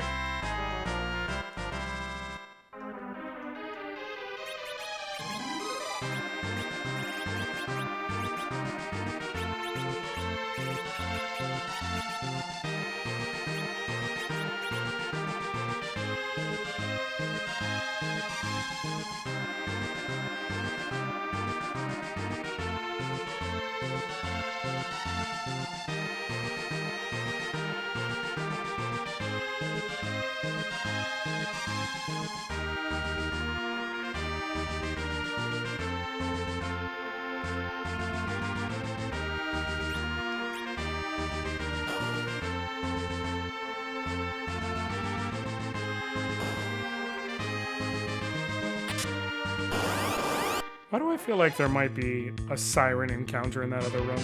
Why do I feel like there might be a siren encounter in that other room?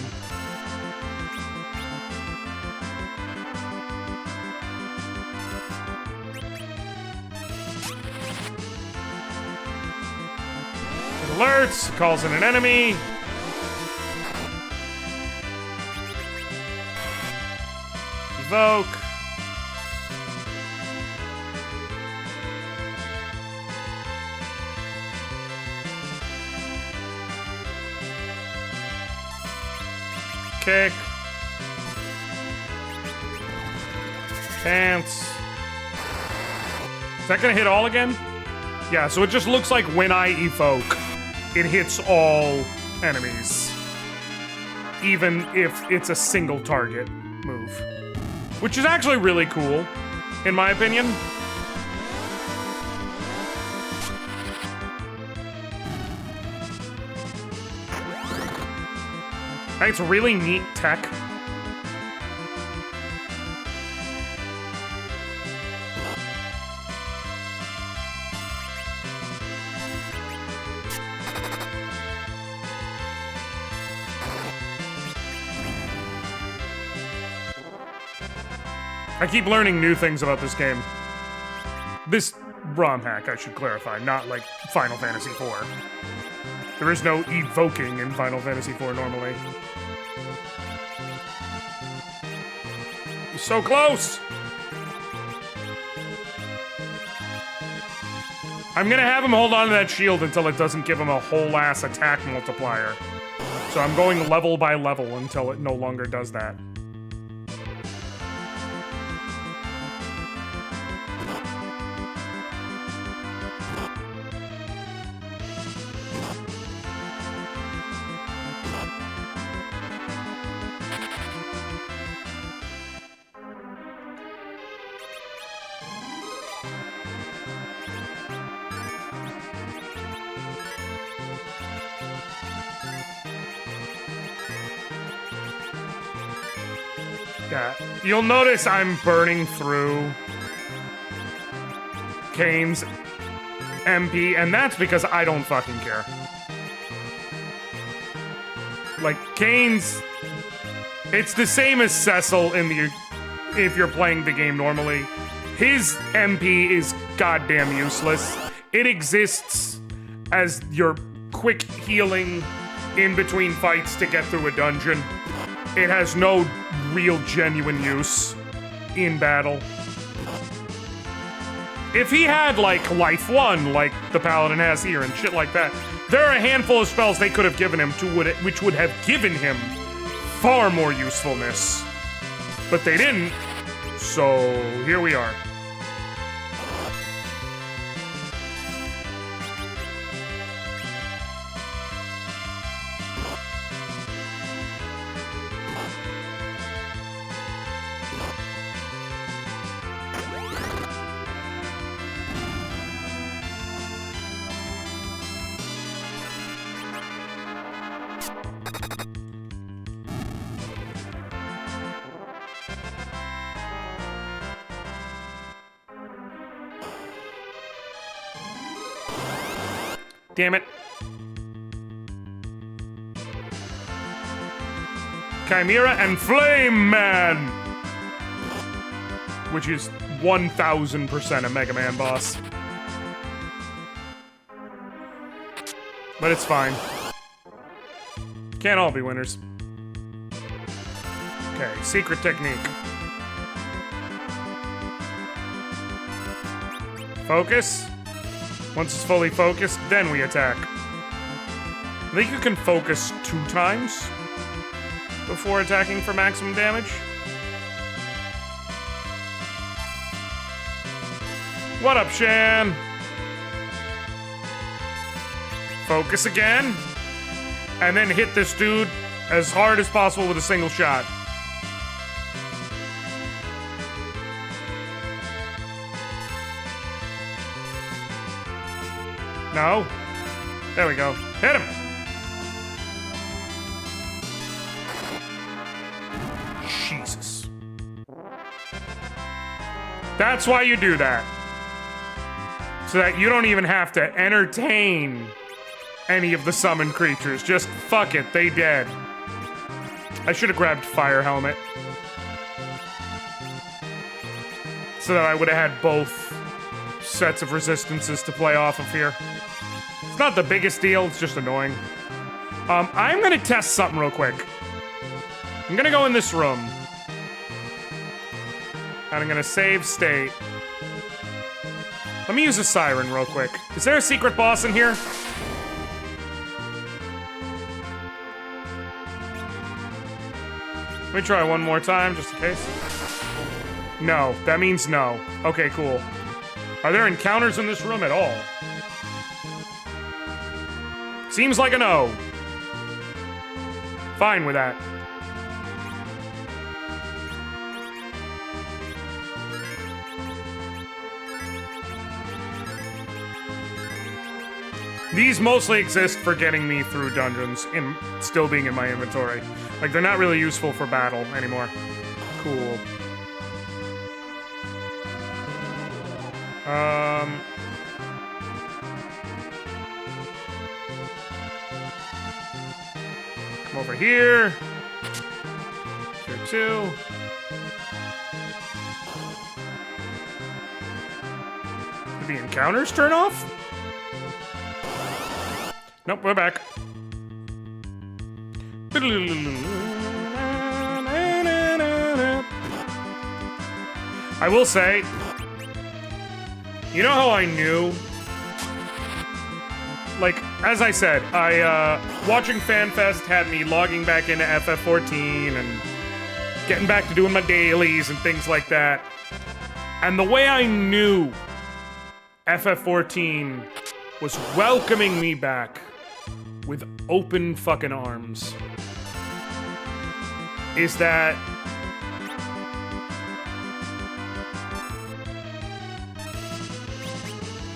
It alerts, calls in an enemy. Evoke. Kick. Pants. Is that gonna hit all again? Yeah, so it just looks like when I evoke, it hits all enemies. Even if it's a single target move. Which is actually really cool, in my opinion. It's really neat tech. I keep learning new things about this game. This Romhack, I should clarify, not like Final Fantasy IV. There is no evoking in Final Fantasy IV normally. He's so close! I'm gonna have him hold on to that shield until it doesn't give him a whole ass attack multiplier. So I'm going level by level until it no longer does that. Yeah, you'll notice I'm burning through Kane's MP, and that's because I don't fucking care. Like, Kane's... It's the same as Cecil in the... if you're playing the game normally. His MP is goddamn useless. It exists as your quick healing in between fights to get through a dungeon. It has no real genuine use in battle. If he had, like, Life 1, like the Paladin has here, and shit like that, there are a handful of spells they could have given him which would have given him far more usefulness. But they didn't, so here we are. Damn it. Chimera and Flame Man! Which is 1000% a Mega Man boss. But it's fine. Can't all be winners. Okay, secret technique. Focus. Once it's fully focused, then we attack. I think you can focus 2 times before attacking for maximum damage. What up, Shan? Focus again. And then hit this dude as hard as possible with a single shot. No. There we go. Hit him. Jesus. That's why you do that. So that you don't even have to entertain any of the summoned creatures. Just fuck it, they dead. I should have grabbed Fire Helmet. So that I would have had both sets of resistances to play off of here. It's not the biggest deal, it's just annoying. I'm gonna test something real quick. I'm gonna go in this room. And I'm gonna save state. Let me use a siren real quick. Is there a secret boss in here? Let me try one more time, just in case. No, that means no. Okay, cool. Are there encounters in this room at all? Seems like a no. Fine with that. These mostly exist for getting me through dungeons and still being in my inventory. Like, they're not really useful for battle anymore. Cool. Come over here. Here too. Did the encounters turn off? Nope, we're back. I will say, you know how I knew? Like, as I said, watching FanFest had me logging back into FF14 and getting back to doing my dailies and things like that. And the way I knew FF14 was welcoming me back with open fucking arms is that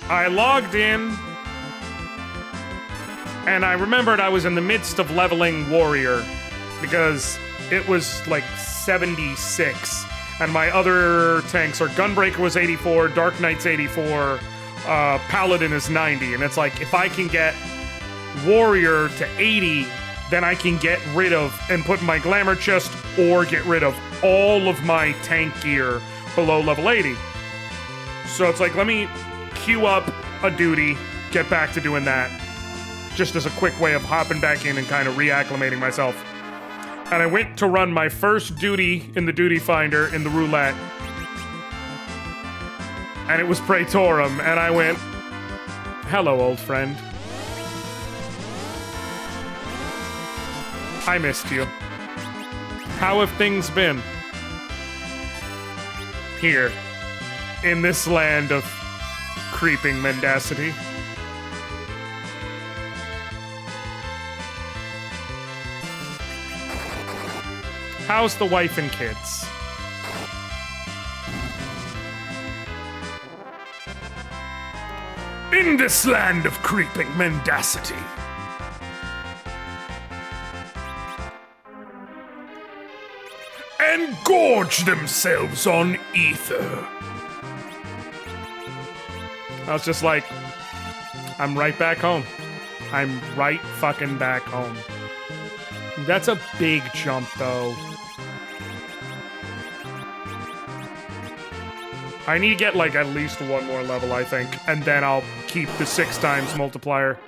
I logged in and I remembered I was in the midst of leveling Warrior because it was like 76 and my other tanks are Gunbreaker was 84, Dark Knight's 84, Paladin is 90, and it's like, if I can get Warrior to 80, then I can get rid of and put in my Glamour chest or get rid of all of my tank gear below level 80. So it's like, let me queue up a duty, get back to doing that, just as a quick way of hopping back in and kind of reacclimating myself. And I went to run my first duty in the duty finder in the roulette, and it was Praetorum, and I went, hello, old friend. I missed you. How have things been? Here, in this land of creeping mendacity. How's the wife and kids? In this land of creeping mendacity. And gorge themselves on ether. I was just like, I'm right back home. I'm right fucking back home. That's a big jump, though. I need to get, like, at least one more level, I think. And then I'll keep the 6 times multiplier.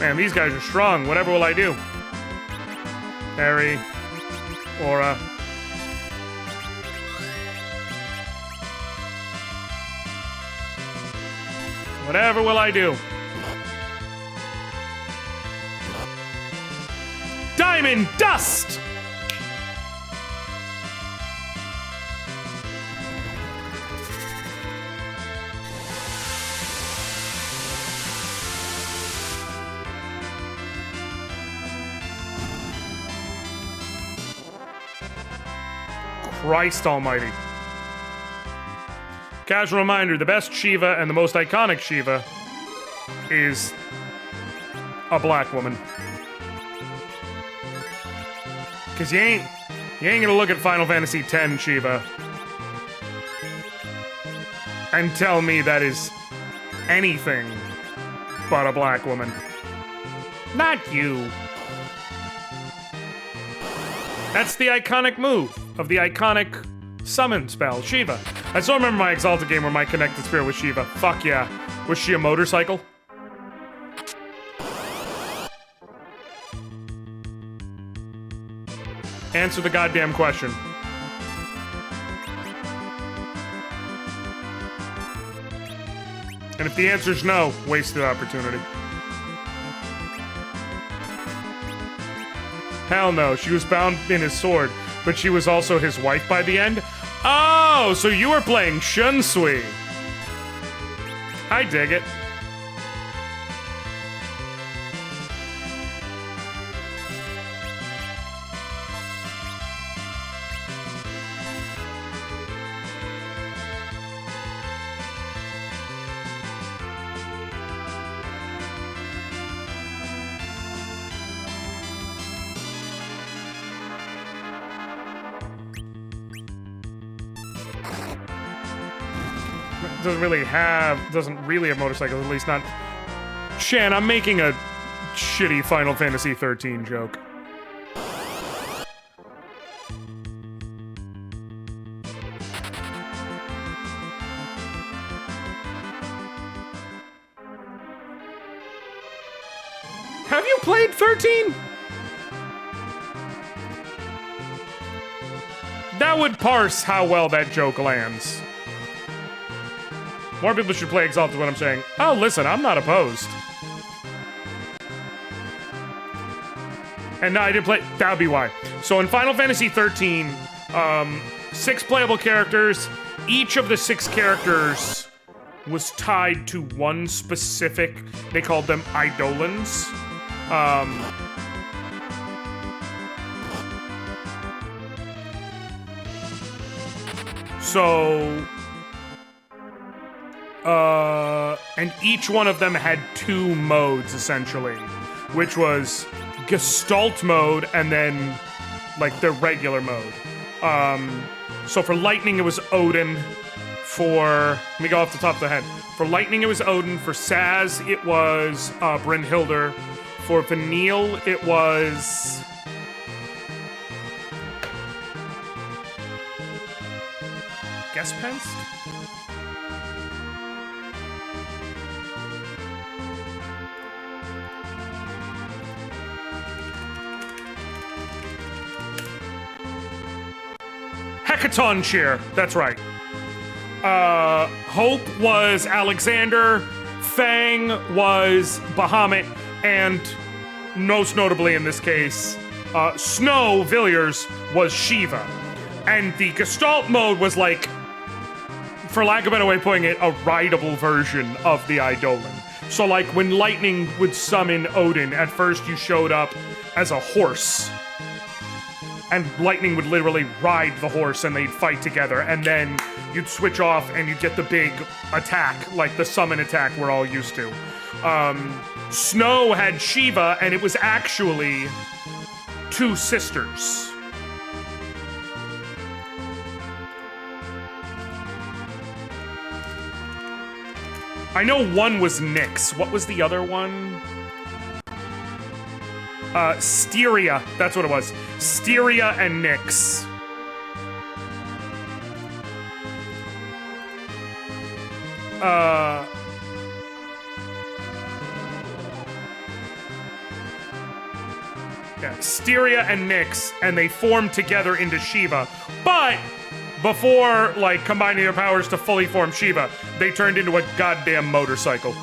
Man, these guys are strong. Whatever will I do? Harry. Aura. Whatever will I do? Diamond Dust! Christ almighty. Casual reminder, the best Shiva and the most iconic Shiva is a black woman. Cause you ain't gonna look at Final Fantasy X, Shiva, and tell me that is anything but a black woman. Not you. That's the iconic move of the iconic summon spell, Shiva. I still remember my Exalted game where my connected spirit was Shiva. Fuck yeah. Was she a motorcycle? Answer the goddamn question. And if the answer's no, wasted opportunity. Hell no, she was bound in his sword, but she was also his wife by the end? Oh, so you were playing Shunsui. I dig it. Doesn't really have motorcycles, at least not. Shan, I'm making a shitty Final Fantasy 13 joke. Have you played 13? That would parse how well that joke lands. More people should play Exalted, what I'm saying. Oh, listen, I'm not opposed. And no, I didn't play. That would be why. So in Final Fantasy 13, 6 playable characters. Each of the 6 characters was tied to one specific. They called them Eidolons. And each one of them had 2 modes, essentially, which was Gestalt mode and then, like, the regular mode. So for Lightning, it was Odin. Let me go off the top of the head. For Lightning, it was Odin. For Saz, it was Brynhildr. For Vanille, it was... Gespenst? Hecaton Cheer, that's right. Hope was Alexander, Fang was Bahamut, and most notably in this case, Snow, Villiers, was Shiva. And the Gestalt mode was like, for lack of a better way of putting it, a rideable version of the Eidolon. So like when Lightning would summon Odin, at first you showed up as a horse. And Lightning would literally ride the horse and they'd fight together. And then you'd switch off and you'd get the big attack, like the summon attack we're all used to. Snow had Shiva, and it was actually 2 sisters. I know one was Nyx. What was the other one? Styria. That's what it was. Styria and Nyx. Yeah, Styria and Nyx, and they formed together into Shiva. But before, like, combining their powers to fully form Shiva, they turned into a goddamn motorcycle.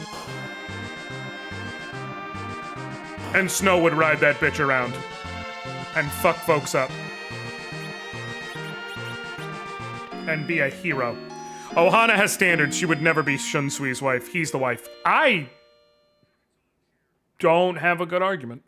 And Snow would ride that bitch around. And fuck folks up. And be a hero. Ohana has standards. She would never be Shunsui's wife. He's the wife. I don't have a good argument.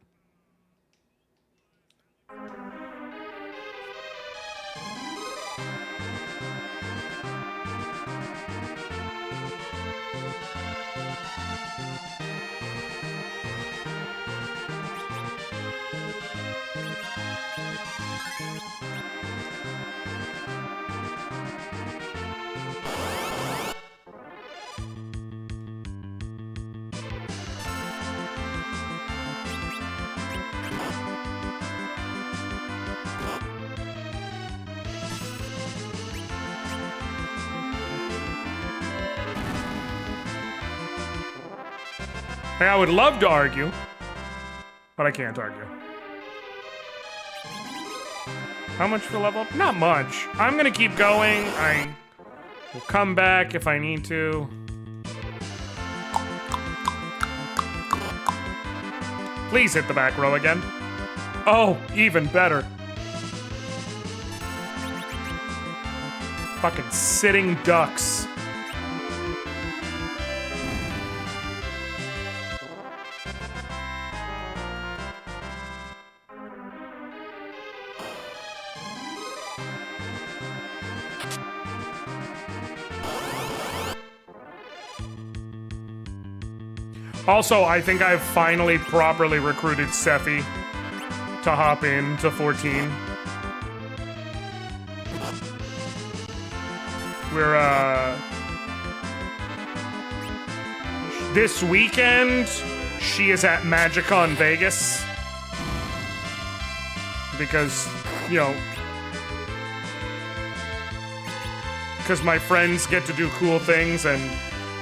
Like, I would love to argue, but I can't argue. How much for level up? Not much. I'm gonna keep going. I will come back if I need to. Please hit the back row again. Oh, even better. Fucking sitting ducks. Also, I think I've finally properly recruited Sephi to hop in to 14. We're, this weekend, she is at MagicCon Vegas. Because, you know, because my friends get to do cool things and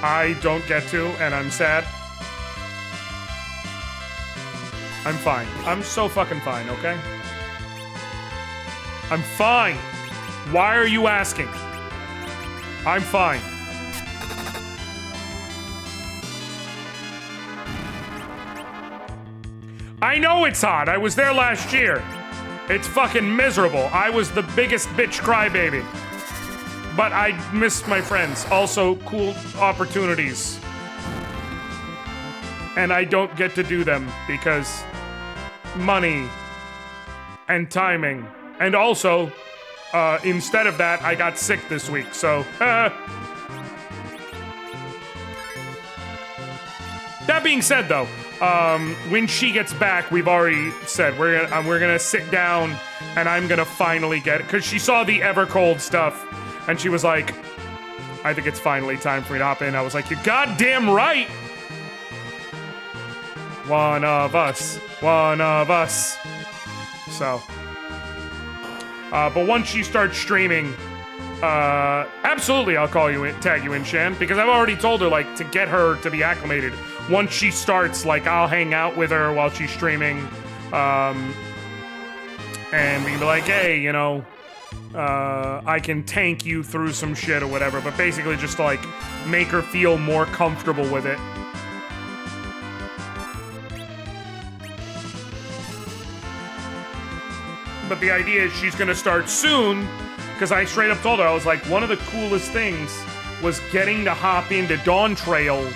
I don't get to, and I'm sad. I'm fine. I'm so fucking fine, okay? I'm fine. Why are you asking? I'm fine. I know it's hot. I was there last year. It's fucking miserable. I was the biggest bitch crybaby. But I missed my friends. Also, cool opportunities. And I don't get to do them because money and timing. And also, instead of that, I got sick this week, so that being said, though, when she gets back, we've already said we're gonna sit down and I'm gonna finally get it, because she saw the Evercold stuff and she was like, I think it's finally time for me to hop in. I was like, you're goddamn right. One of us. One of us. So. But once she starts streaming, absolutely I'll call you in, tag you in, Shan, because I've already told her, like, to get her to be acclimated. Once she starts, like, I'll hang out with her while she's streaming, and we can be like, hey, you know, I can tank you through some shit or whatever, but basically just to, like, make her feel more comfortable with it. But the idea is she's gonna start soon, because I straight up told her, I was like, one of the coolest things was getting to hop into Dawn Trail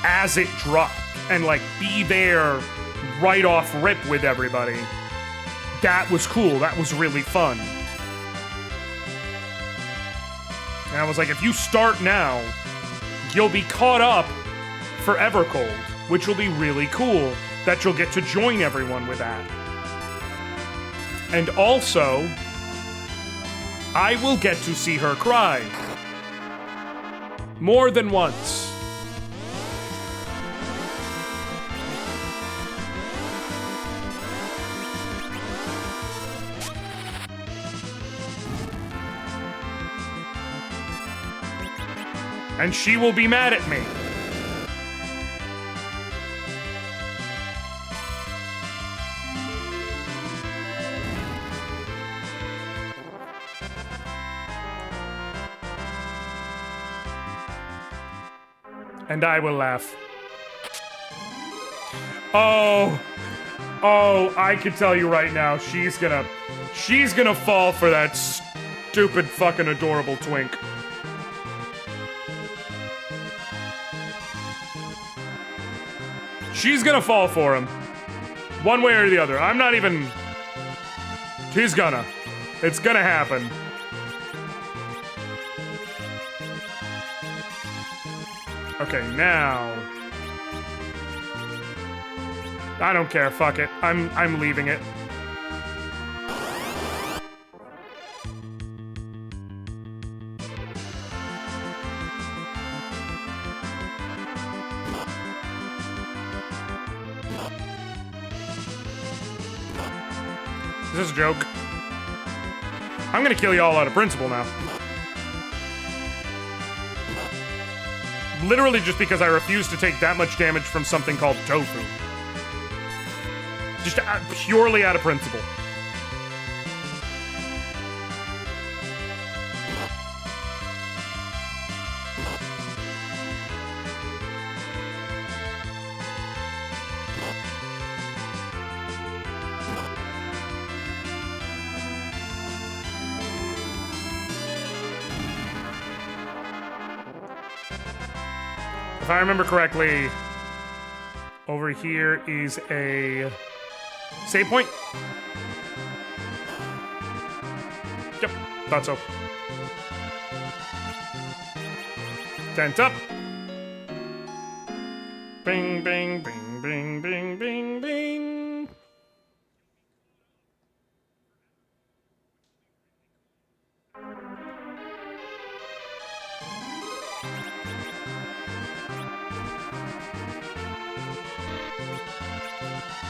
as it dropped and, like, be there right off rip with everybody. That was cool. That was really fun. And I was like, if you start now, you'll be caught up for Evercold, which will be really cool that you'll get to join everyone with that. And also, I will get to see her cry. More than once. And she will be mad at me. And I will laugh. Oh, I can tell you right now, she's gonna fall for that stupid fucking adorable twink. She's gonna fall for him. One way or the other. I'm not even... She's gonna. It's gonna happen. Okay, now... I don't care, fuck it. I'm leaving it. Is this a joke? I'm gonna kill y'all out of principle now. Literally just because I refuse to take that much damage from something called tofu. Just purely out of principle. If I remember correctly, over here is a save point. Yep, thought so. Tent up. Bing, bing, bing, bing, bing, bing, bing.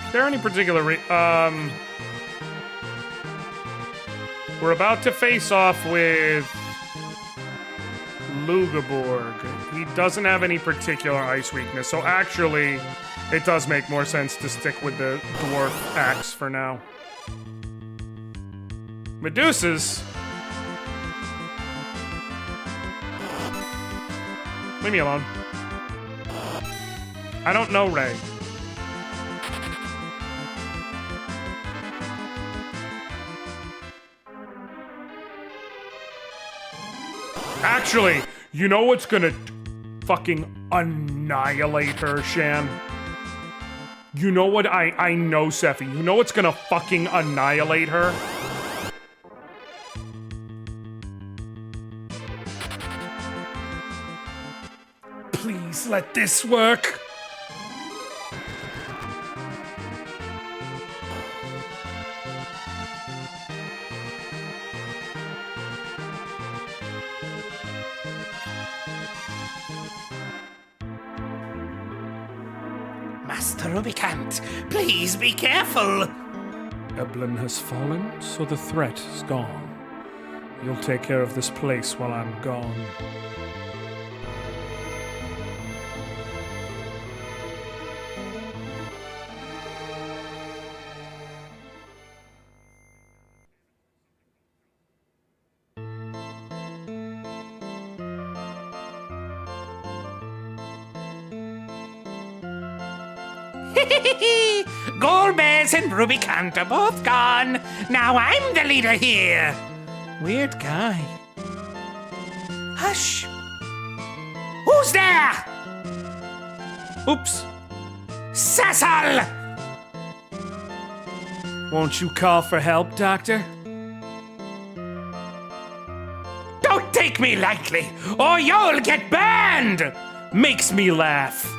Is there any particular we're about to face off with Lugaborg. He doesn't have any particular ice weakness, so actually it does make more sense to stick with the dwarf axe for now. Medusas? Leave me alone. I don't know Ray. Actually, you know what's gonna fucking annihilate her, Shan? You know what? I know, Sephi. You know what's gonna fucking annihilate her? Please let this work. Master Rubicant, please be careful. Eblin has fallen, so the threat is gone. You'll take care of this place while I'm gone. Golbez and Rubicant are both gone. Now I'm the leader here. Weird guy. Hush. Who's there? Oops. Cecil! Won't you call for help, Doctor? Don't take me lightly, or you'll get burned! Makes me laugh.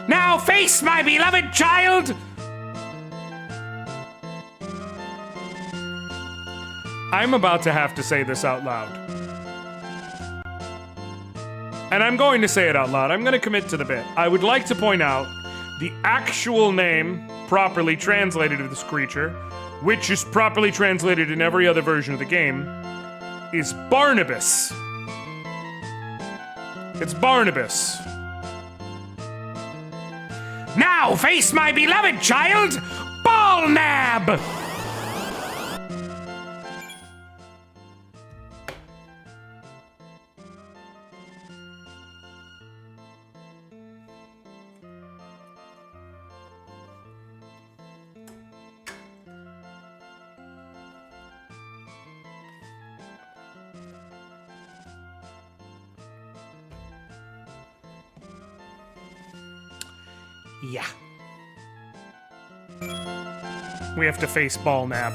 Now face my beloved child! I'm about to have to say this out loud. And I'm going to say it out loud. I'm going to commit to the bit. I would like to point out the actual name properly translated of this creature, which is properly translated in every other version of the game, is Barnabas. It's Barnabas. Now face my beloved child, Ballnab! Yeah. We have to face Ballnab.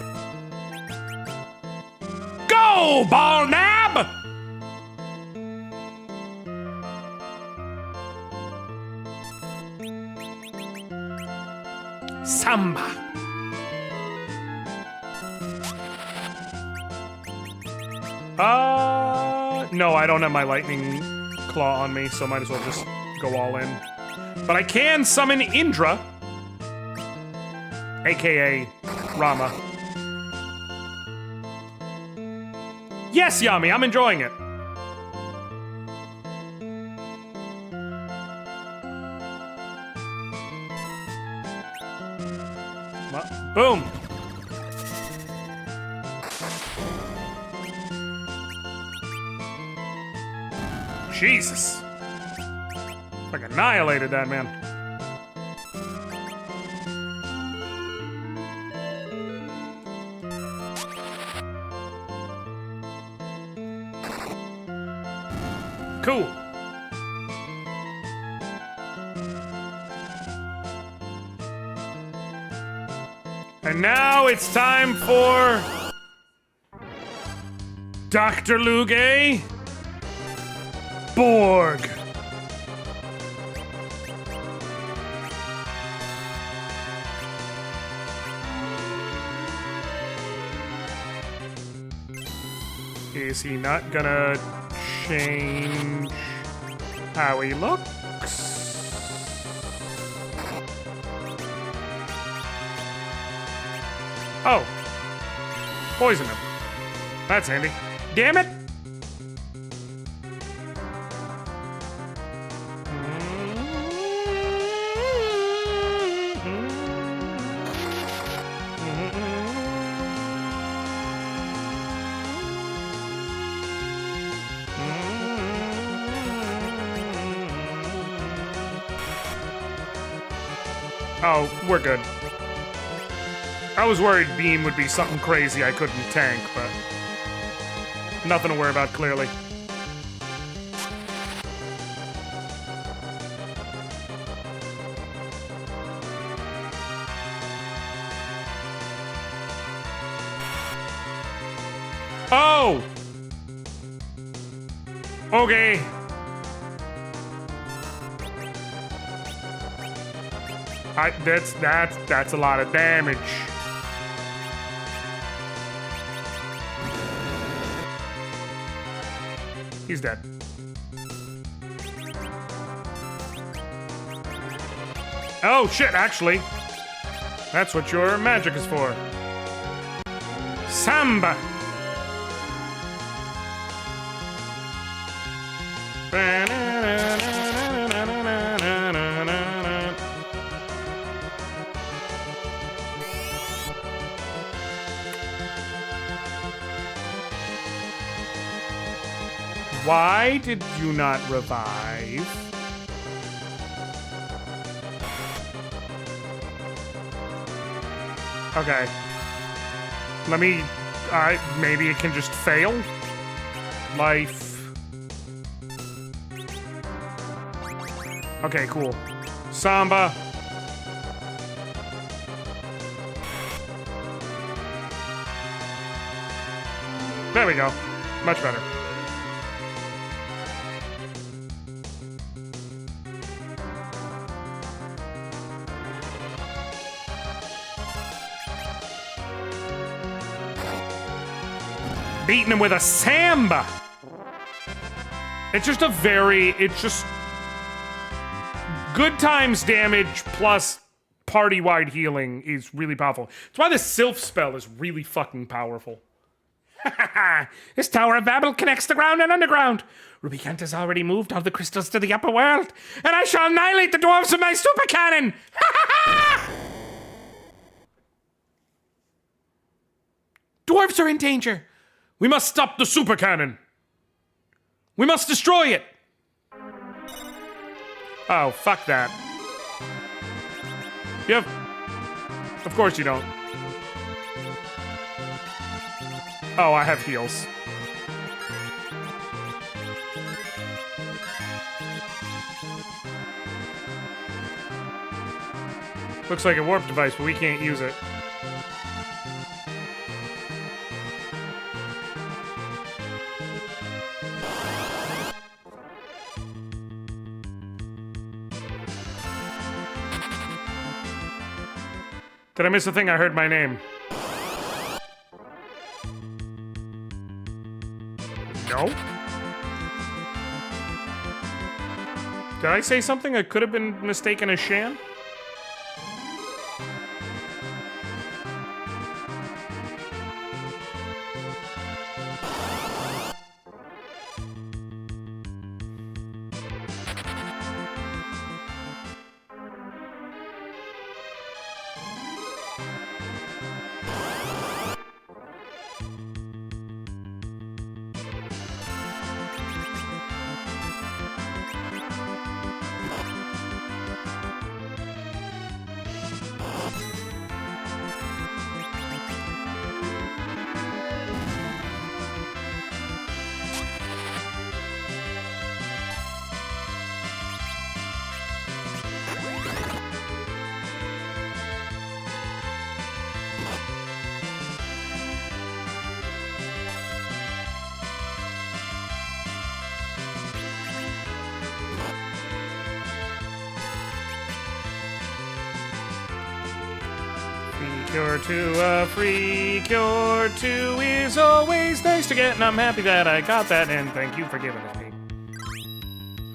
Go, Ballnab! Samba. No, I don't have my lightning claw on me, so might as well just go all in. But I can summon Indra, aka Rama. Yes, Yami, I'm enjoying it. Boom. Jesus. Like annihilated that man. Cool. And now it's time for Dr. Luge Borg. Is he not gonna change how he looks? Oh. Poison him. That's handy. Damn it! Oh, we're good. I was worried Beam would be something crazy I couldn't tank, but nothing to worry about, clearly. Oh! Okay. That's a lot of damage. He's dead. Oh shit, actually. That's what your magic is for. Samba. Why did you not revive? Okay. Let me... maybe it can just fail? Life. Okay, cool. Samba. There we go. Much better. Beating him with a samba. It's just good times damage plus party-wide healing is really powerful. That's why the Sylph spell is really fucking powerful. This Tower of Babel connects the ground and underground. Rubicant has already moved all the crystals to the upper world, and I shall annihilate the dwarves with my super cannon. Dwarves are in danger. We must stop the super cannon. We must destroy it. Oh, fuck that. Yep. Of course you don't. Oh, I have heals. Looks like a warp device, but we can't use it. Did I miss a thing? I heard my name. No? Did I say something I could have been mistaken as Shan? cure 2, a free cure 2 is always nice to get, and I'm happy that I got that, and thank you for giving it to me.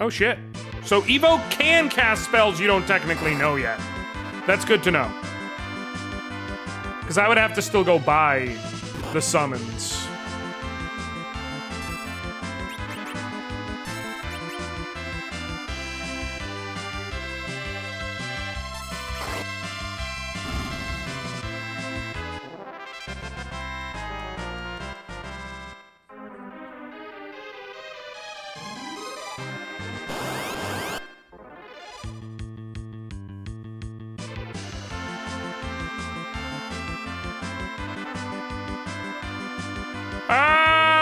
Oh shit. So Evo can cast spells you don't technically know yet. That's good to know. Because I would have to still go buy the summons.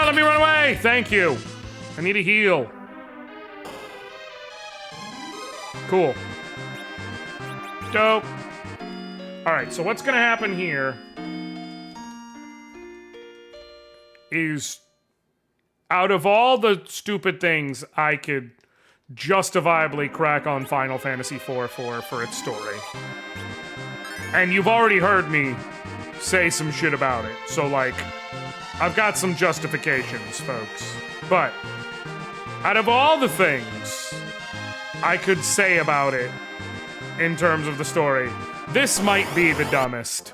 Let me run away! Thank you. I need a heal. Cool. Dope. Alright, so what's gonna happen here is, out of all the stupid things I could justifiably crack on Final Fantasy IV for its story, and you've already heard me say some shit about it, so like, I've got some justifications, folks. But out of all the things I could say about it in terms of the story, this might be the dumbest.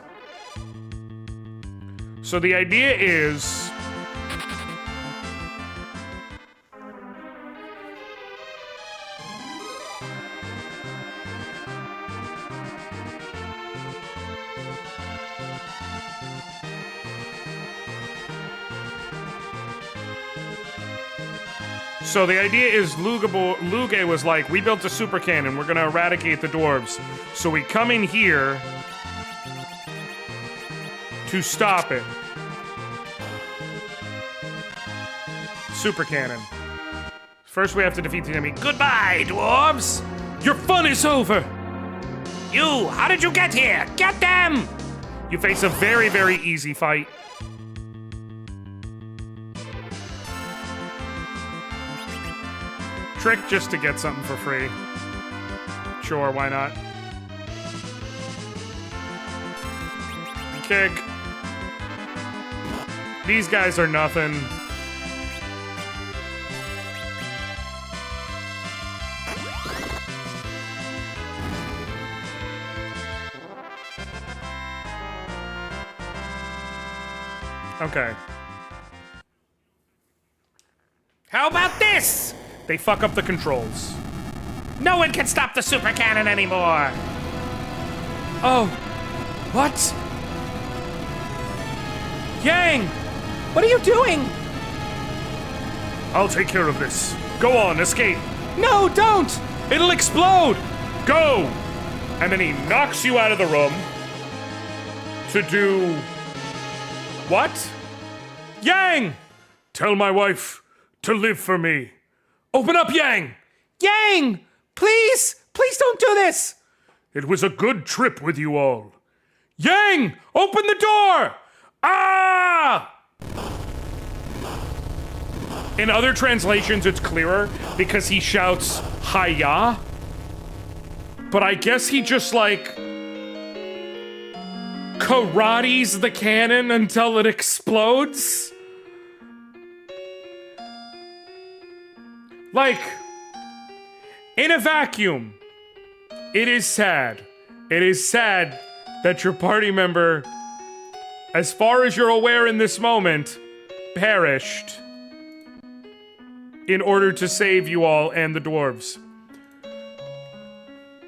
So the idea is, Luge was like, we built a super cannon, we're gonna eradicate the dwarves. So we come in here to stop it. Super cannon. First we have to defeat the enemy. Goodbye, dwarves! Your fun is over! You, how did you get here? Get them! You face a very, very easy fight. Trick just to get something for free. Sure, why not? Kick. These guys are nothing. Okay. How about this? They fuck up the controls. No one can stop the super cannon anymore. Oh, what? Yang, what are you doing? I'll take care of this. Go on, escape. No, don't! It'll explode. Go. And then he knocks you out of the room to do what? Yang! Tell my wife to live for me. Open up, Yang! Yang! Please! Please don't do this! It was a good trip with you all. Yang! Open the door! Ah! In other translations, it's clearer because he shouts, Hi-ya. But I guess he just, like, karates the cannon until it explodes? Like, in a vacuum, it is sad. It is sad that your party member, as far as you're aware in this moment, perished in order to save you all and the dwarves.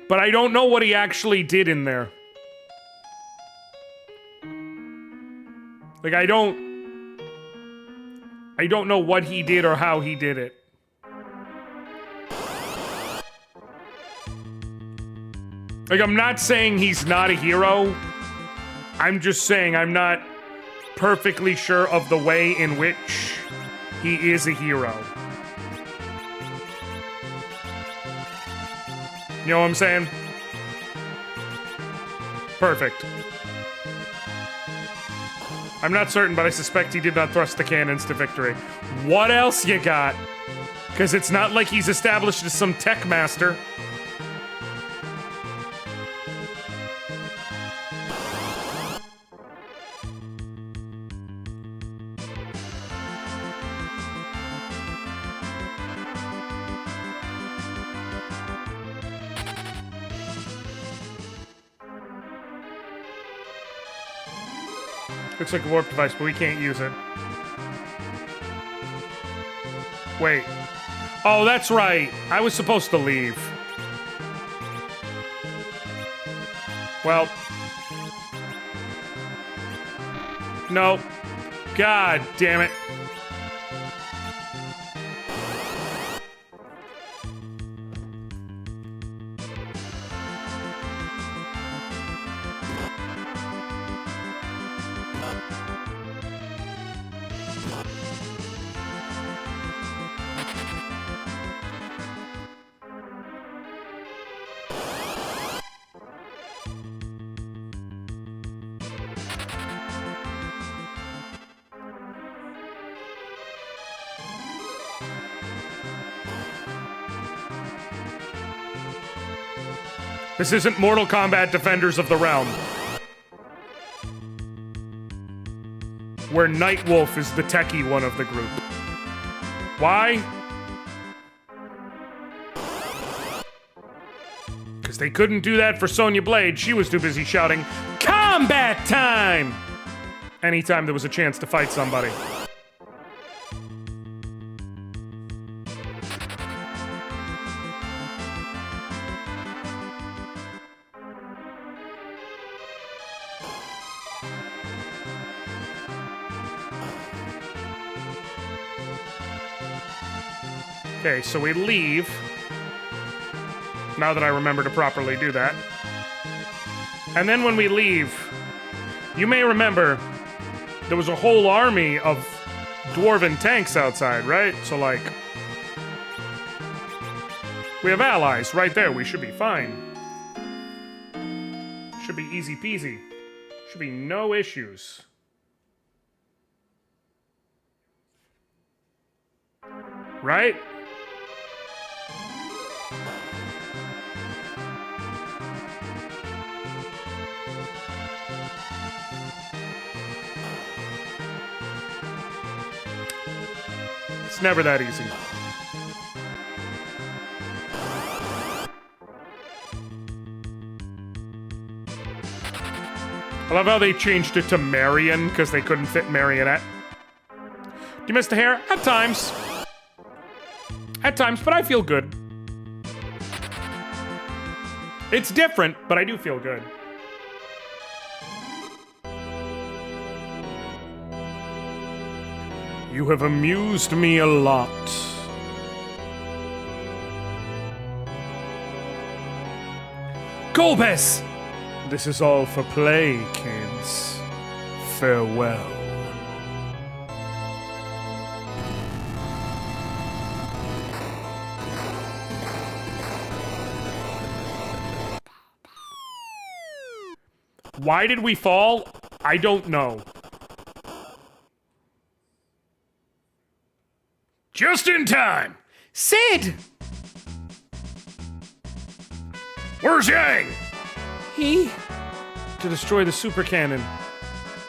But I don't know what he actually did in there. Like, I don't know what he did or how he did it. Like, I'm not saying he's not a hero. I'm just saying I'm not perfectly sure of the way in which he is a hero. You know what I'm saying? Perfect. I'm not certain, but I suspect he did not thrust the cannons to victory. What else you got? Because it's not like he's established as some tech master. Looks like a warp device, but we can't use it. Wait. Oh, that's right. I was supposed to leave. Well. No. God damn it. This isn't Mortal Kombat Defenders of the Realm, where Nightwolf is the techie one of the group. Why? Because they couldn't do that for Sonya Blade. She was too busy shouting, "Combat time!" anytime there was a chance to fight somebody. Okay, so we leave. Now that I remember to properly do that. And then when we leave, you may remember there was a whole army of dwarven tanks outside, right? So, like, we have allies right there. We should be fine. Should be easy peasy. Should be no issues. Right? It's never that easy. I love how they changed it to Marion because they couldn't fit Marionette. Do you miss the hair? At times. At times, but I feel good. It's different, but I do feel good. You have amused me a lot. Golbez! This is all for play, kids. Farewell. Why did we fall? I don't know. Just in time! Sid! Where's Yang? To destroy the super cannon.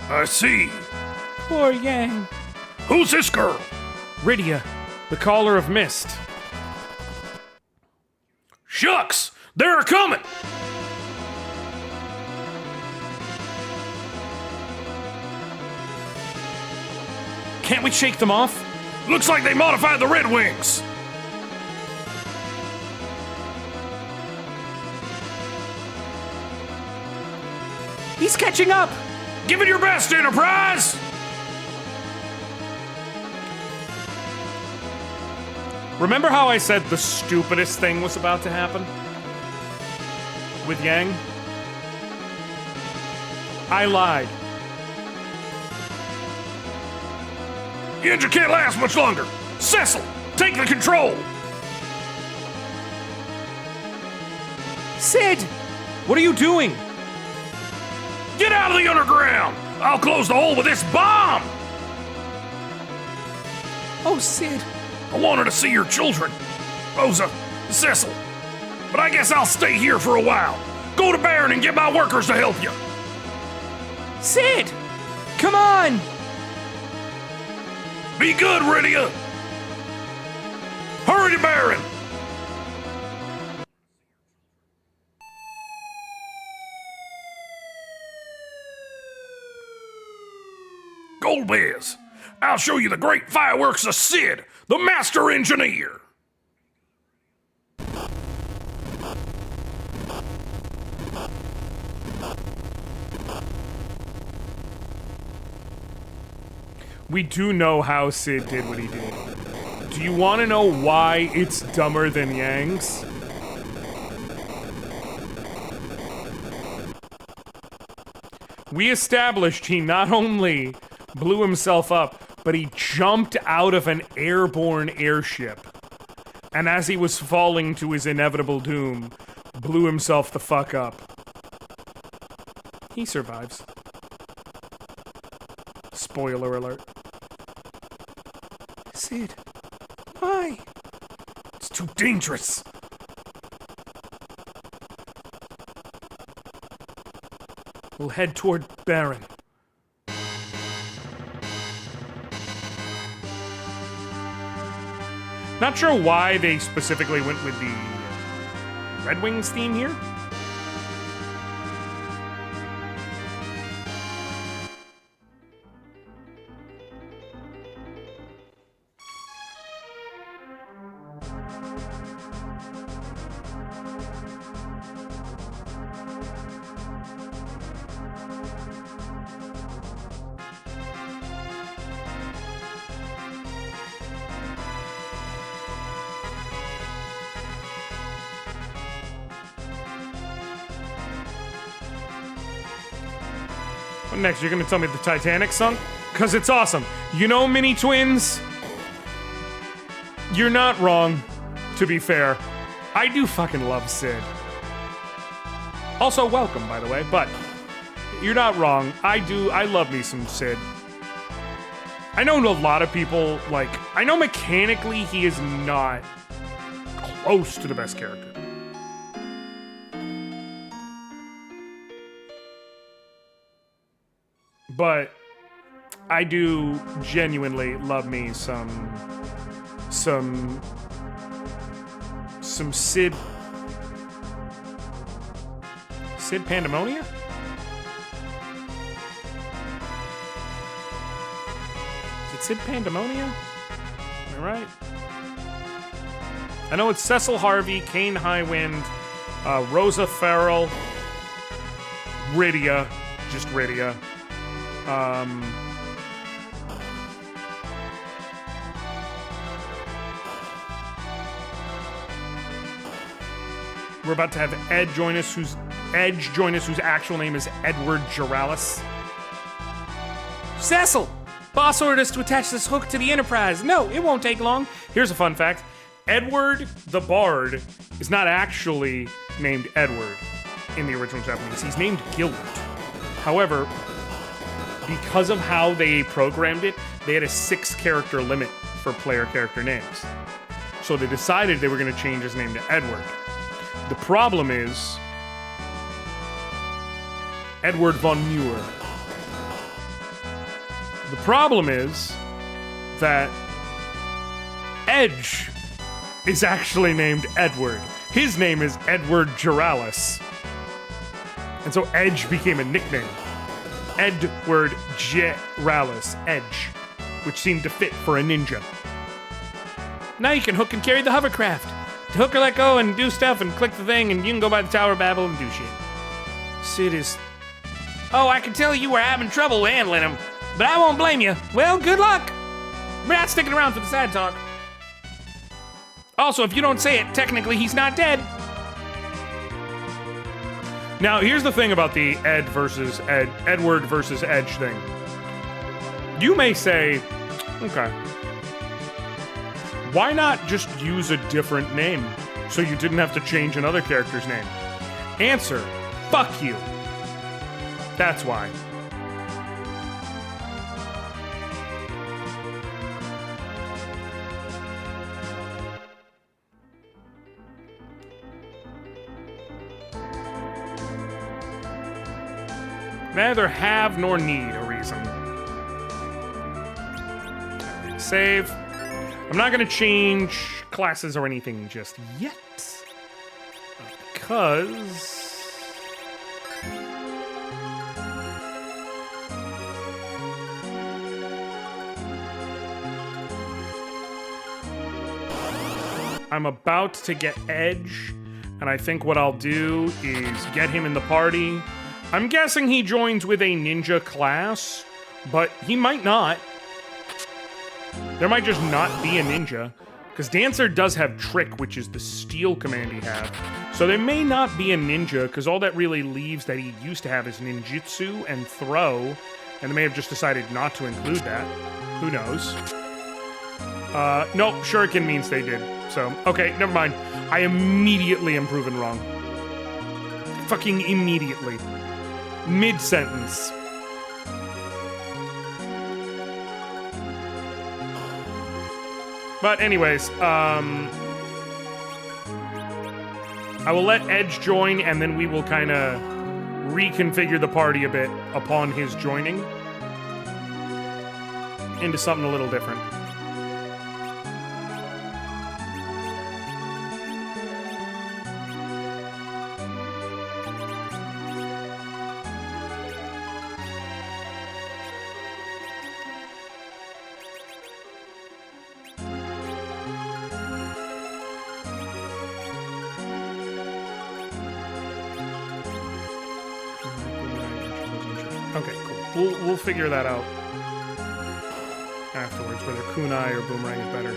I see. Poor Yang. Who's this girl? Rydia, the caller of mist. Shucks! They're coming! Can't we shake them off? Looks like they modified the Red Wings! He's catching up! Give it your best, Enterprise! Remember how I said the stupidest thing was about to happen? With Yang? I lied. The engine can't last much longer! Cecil, take the control! Sid! What are you doing? Get out of the underground! I'll close the hole with this bomb! Oh, Sid. I wanted to see your children, Rosa, Cecil. But I guess I'll stay here for a while. Go to Baron and get my workers to help you. Sid! Come on! Be good, Rydia! Hurry to Baron! biz. I'll show you the great fireworks of Sid, the master engineer. We do know how Sid did what he did. Do you want to know why it's dumber than Yang's? We established he not only blew himself up, but he jumped out of an airborne airship. And as he was falling to his inevitable doom, blew himself the fuck up. He survives. Spoiler alert. Sid, why? It's too dangerous. We'll head toward Baron. Not sure why they specifically went with the Red Wings theme here. What next? You're gonna tell me the Titanic sunk? Cause it's awesome. You know, Mini Twins? You're not wrong, to be fair. I do fucking love Sid. Also, welcome, by the way, but you're not wrong. I love me some Sid. I know a lot of people, like, I know mechanically he is not close to the best character. But I do genuinely love me some Sid Pandemonia? Is it Sid Pandemonia? Am I right? I know it's Cecil Harvey, Kane Highwind, Rosa Farrell, Rydia, just Rydia. We're about to have Edge join us, whose actual name is Edward Giralis. Cecil! Boss ordered us to attach this hook to the Enterprise. No, it won't take long. Here's a fun fact. Edward the Bard is not actually named Edward in the original Japanese. He's named Gilbert. However, because of how they programmed it, they had a 6-character limit for player character names. So they decided they were going to change his name to Edward. The problem is Edward von Muir. The problem is that Edge is actually named Edward. His name is Edward Giralis. And so Edge became a nickname. Edward Giralis, Edge, which seemed to fit for a ninja. Now you can hook and carry the hovercraft. To hook or let go and do stuff and click the thing and you can go by the Tower of Babel and do shit. Sid is... Oh, I can tell you were having trouble handling him, but I won't blame you. Well, good luck. We're not sticking around for the sad talk. Also, if you don't say it, technically he's not dead. Now, here's the thing about the Edward versus Edge thing. You may say, okay, why not just use a different name so you didn't have to change another character's name? Answer, fuck you. That's why. Neither have nor need a reason. Save. I'm not going to change classes or anything just yet. Because... I'm about to get Edge, and I think what I'll do is get him in the party. I'm guessing he joins with a ninja class, but he might not. There might just not be a ninja, because Dancer does have Trick, which is the steal command he had. So there may not be a ninja, because all that really leaves that he used to have is ninjutsu and throw, and they may have just decided not to include that. Who knows? No, shuriken means they did. So, okay, never mind. I immediately am proven wrong. Fucking immediately. Mid-sentence. But anyways, I will let Edge join, and then we will kind of reconfigure the party a bit upon his joining into something a little different. Okay, cool. We'll figure that out afterwards, whether kunai or boomerang is better.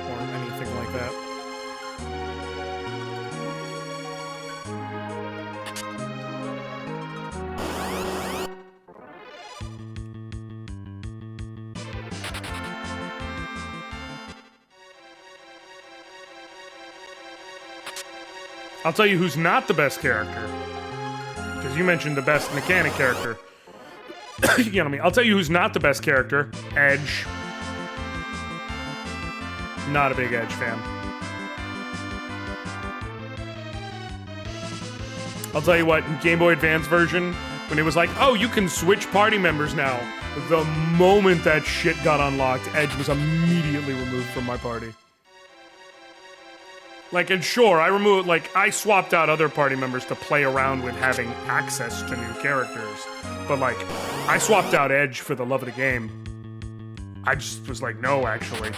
Or anything like that. I'll tell you who's not the best character. Because you mentioned the best mechanic character. You know what I mean? I'll tell you who's not the best character. Edge. Not a big Edge fan. I'll tell you what, in Game Boy Advance version, when it was like, oh, you can switch party members now. The moment that shit got unlocked, Edge was immediately removed from my party. Like, and sure, I swapped out other party members to play around with having access to new characters. But, like, I swapped out Edge for the love of the game. I just was like, no, actually.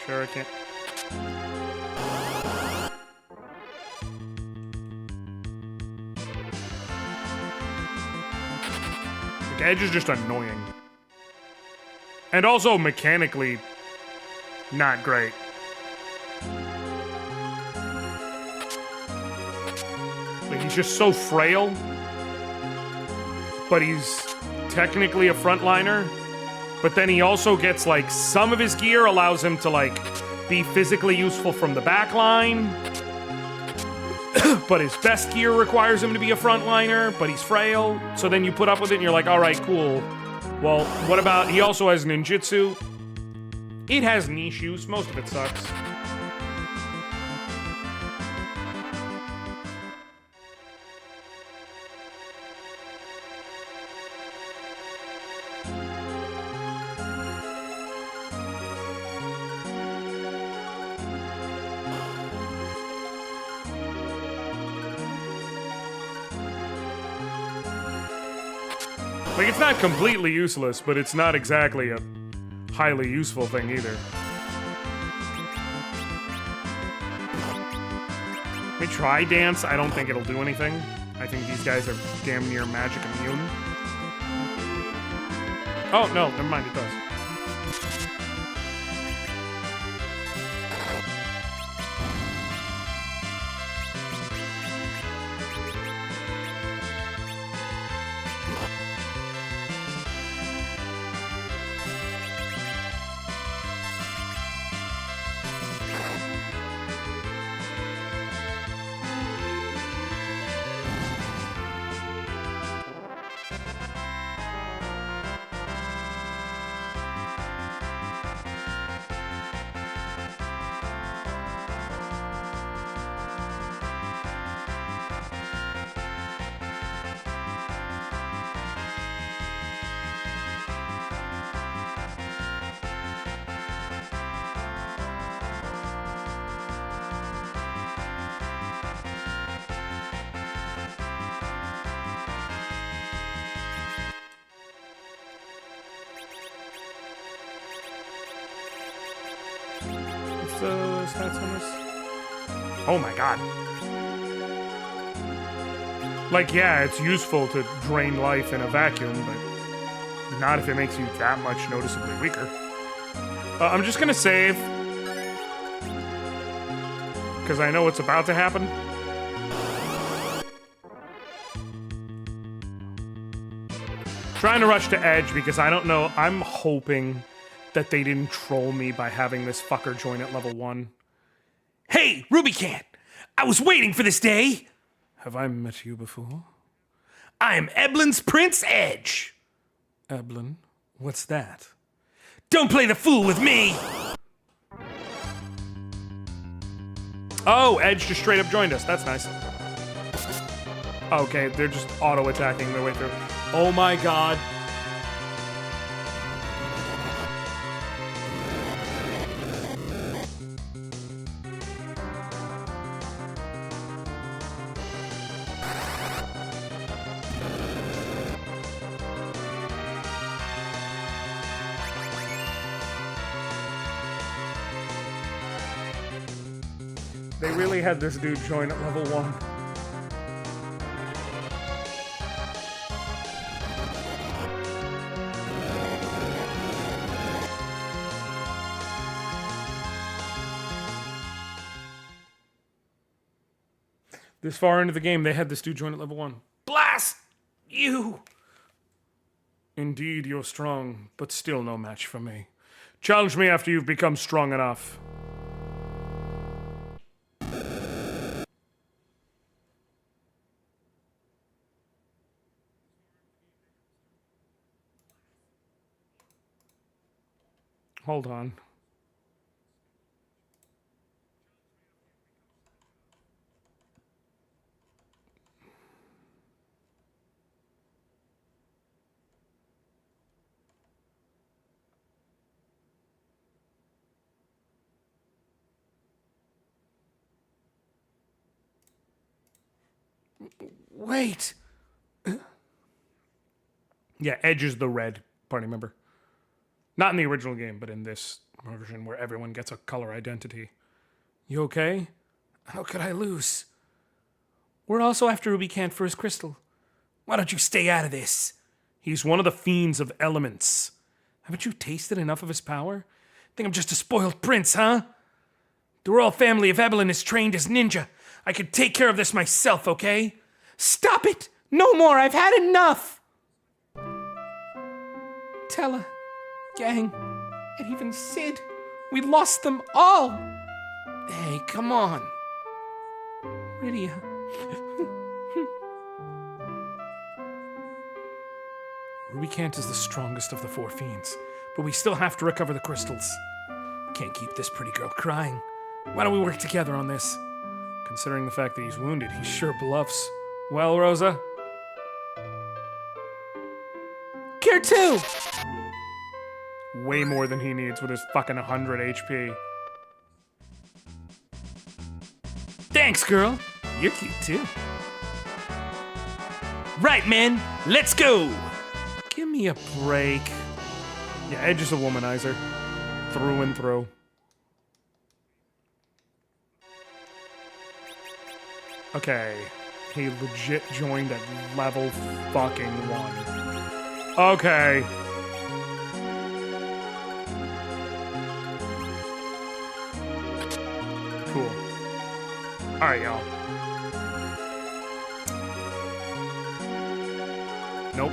Sure, I can't. Like, Edge is just annoying. And also, mechanically, not great. Like, he's just so frail. But he's technically a frontliner. But then he also gets, like, some of his gear allows him to, like, be physically useful from the back line. But his best gear requires him to be a frontliner, but he's frail. So then you put up with it and you're like, alright, cool. Well, what about, he also has ninjutsu. It has niche use, most of it sucks. Like, it's not completely useless, but it's not exactly a highly useful thing either. Let me try dance. I don't think it'll do anything. I think these guys are damn near magic immune. Oh, no, never mind, it does. the stats on this? Oh my god. Like, yeah, it's useful to drain life in a vacuum, but not if it makes you that much noticeably weaker. I'm just gonna save, because I know what's about to happen. Trying to rush to Edge because I don't know. I'm hoping that they didn't troll me by having this fucker join at level 1. Hey, Rubycat! I was waiting for this day! Have I met you before? I am Eblin's Prince Edge! Eblin? What's that? Don't play the fool with me! Oh, Edge just straight up joined us. That's nice. Okay, they're just auto-attacking their way through. Oh my god. They really had this dude join at level 1. This far into the game, they had this dude join at level 1. Blast you! Indeed, you're strong, but still no match for me. Challenge me after you've become strong enough. Hold on. Wait! Yeah, Edge is the red party member. Not in the original game, but in this version where everyone gets a color identity. You okay? How could I lose? We're also after Rubycat for his crystal. Why don't you stay out of this? He's one of the fiends of elements. Haven't you tasted enough of his power? Think I'm just a spoiled prince, huh? The royal family of Evelyn is trained as ninja. I could take care of this myself, okay? Stop it! No more! I've had enough! Tella, Gang, and even Sid. We lost them all! Hey, come on. Rydia. Rubycat is the strongest of the 4 fiends, but we still have to recover the crystals. Can't keep this pretty girl crying. Why don't we work together on this? Considering the fact that he's wounded, he sure bluffs. Well, Rosa? Care 2! Way more than he needs with his fucking 100 HP. Thanks, girl. You're cute, too. Right, man. Let's go! Give me a break. Yeah, Edge is a womanizer. Through and through. Okay. He legit joined at level fucking 1. Okay. Cool. Alright, y'all. Nope.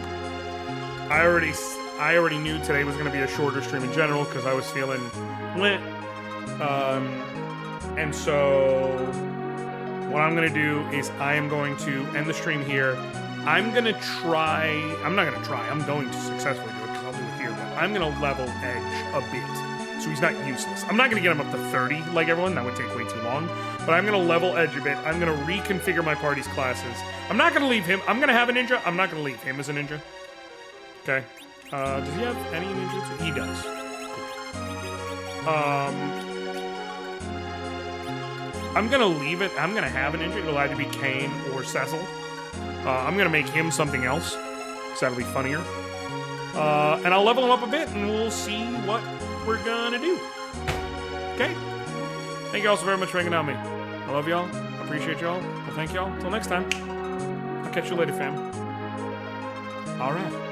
I already knew today was going to be a shorter stream in general because I was feeling lit. And so what I'm going to do is I am going to end the stream here. I'm going to successfully do it because I'll do it here, but I'm going to level Edge a bit so he's not useless. I'm not going to get him up to 30 like everyone. That would take way too long. But I'm going to level Edge a bit. I'm going to reconfigure my party's classes. I'm not going to leave him. I'm going to have a ninja. I'm not going to leave him as a ninja. Okay. Does he have any ninjutsu? He does. Cool. I'm gonna leave it. I'm gonna have a ninja. It'll either be Kane or Cecil. I'm gonna make him something else, so that'll be funnier. And I'll level him up a bit, and we'll see what we're gonna do. Okay? Thank you all so very much for hanging out with me. I love y'all. Appreciate y'all. Well, thank y'all. Till next time. I'll catch you later, fam. All right.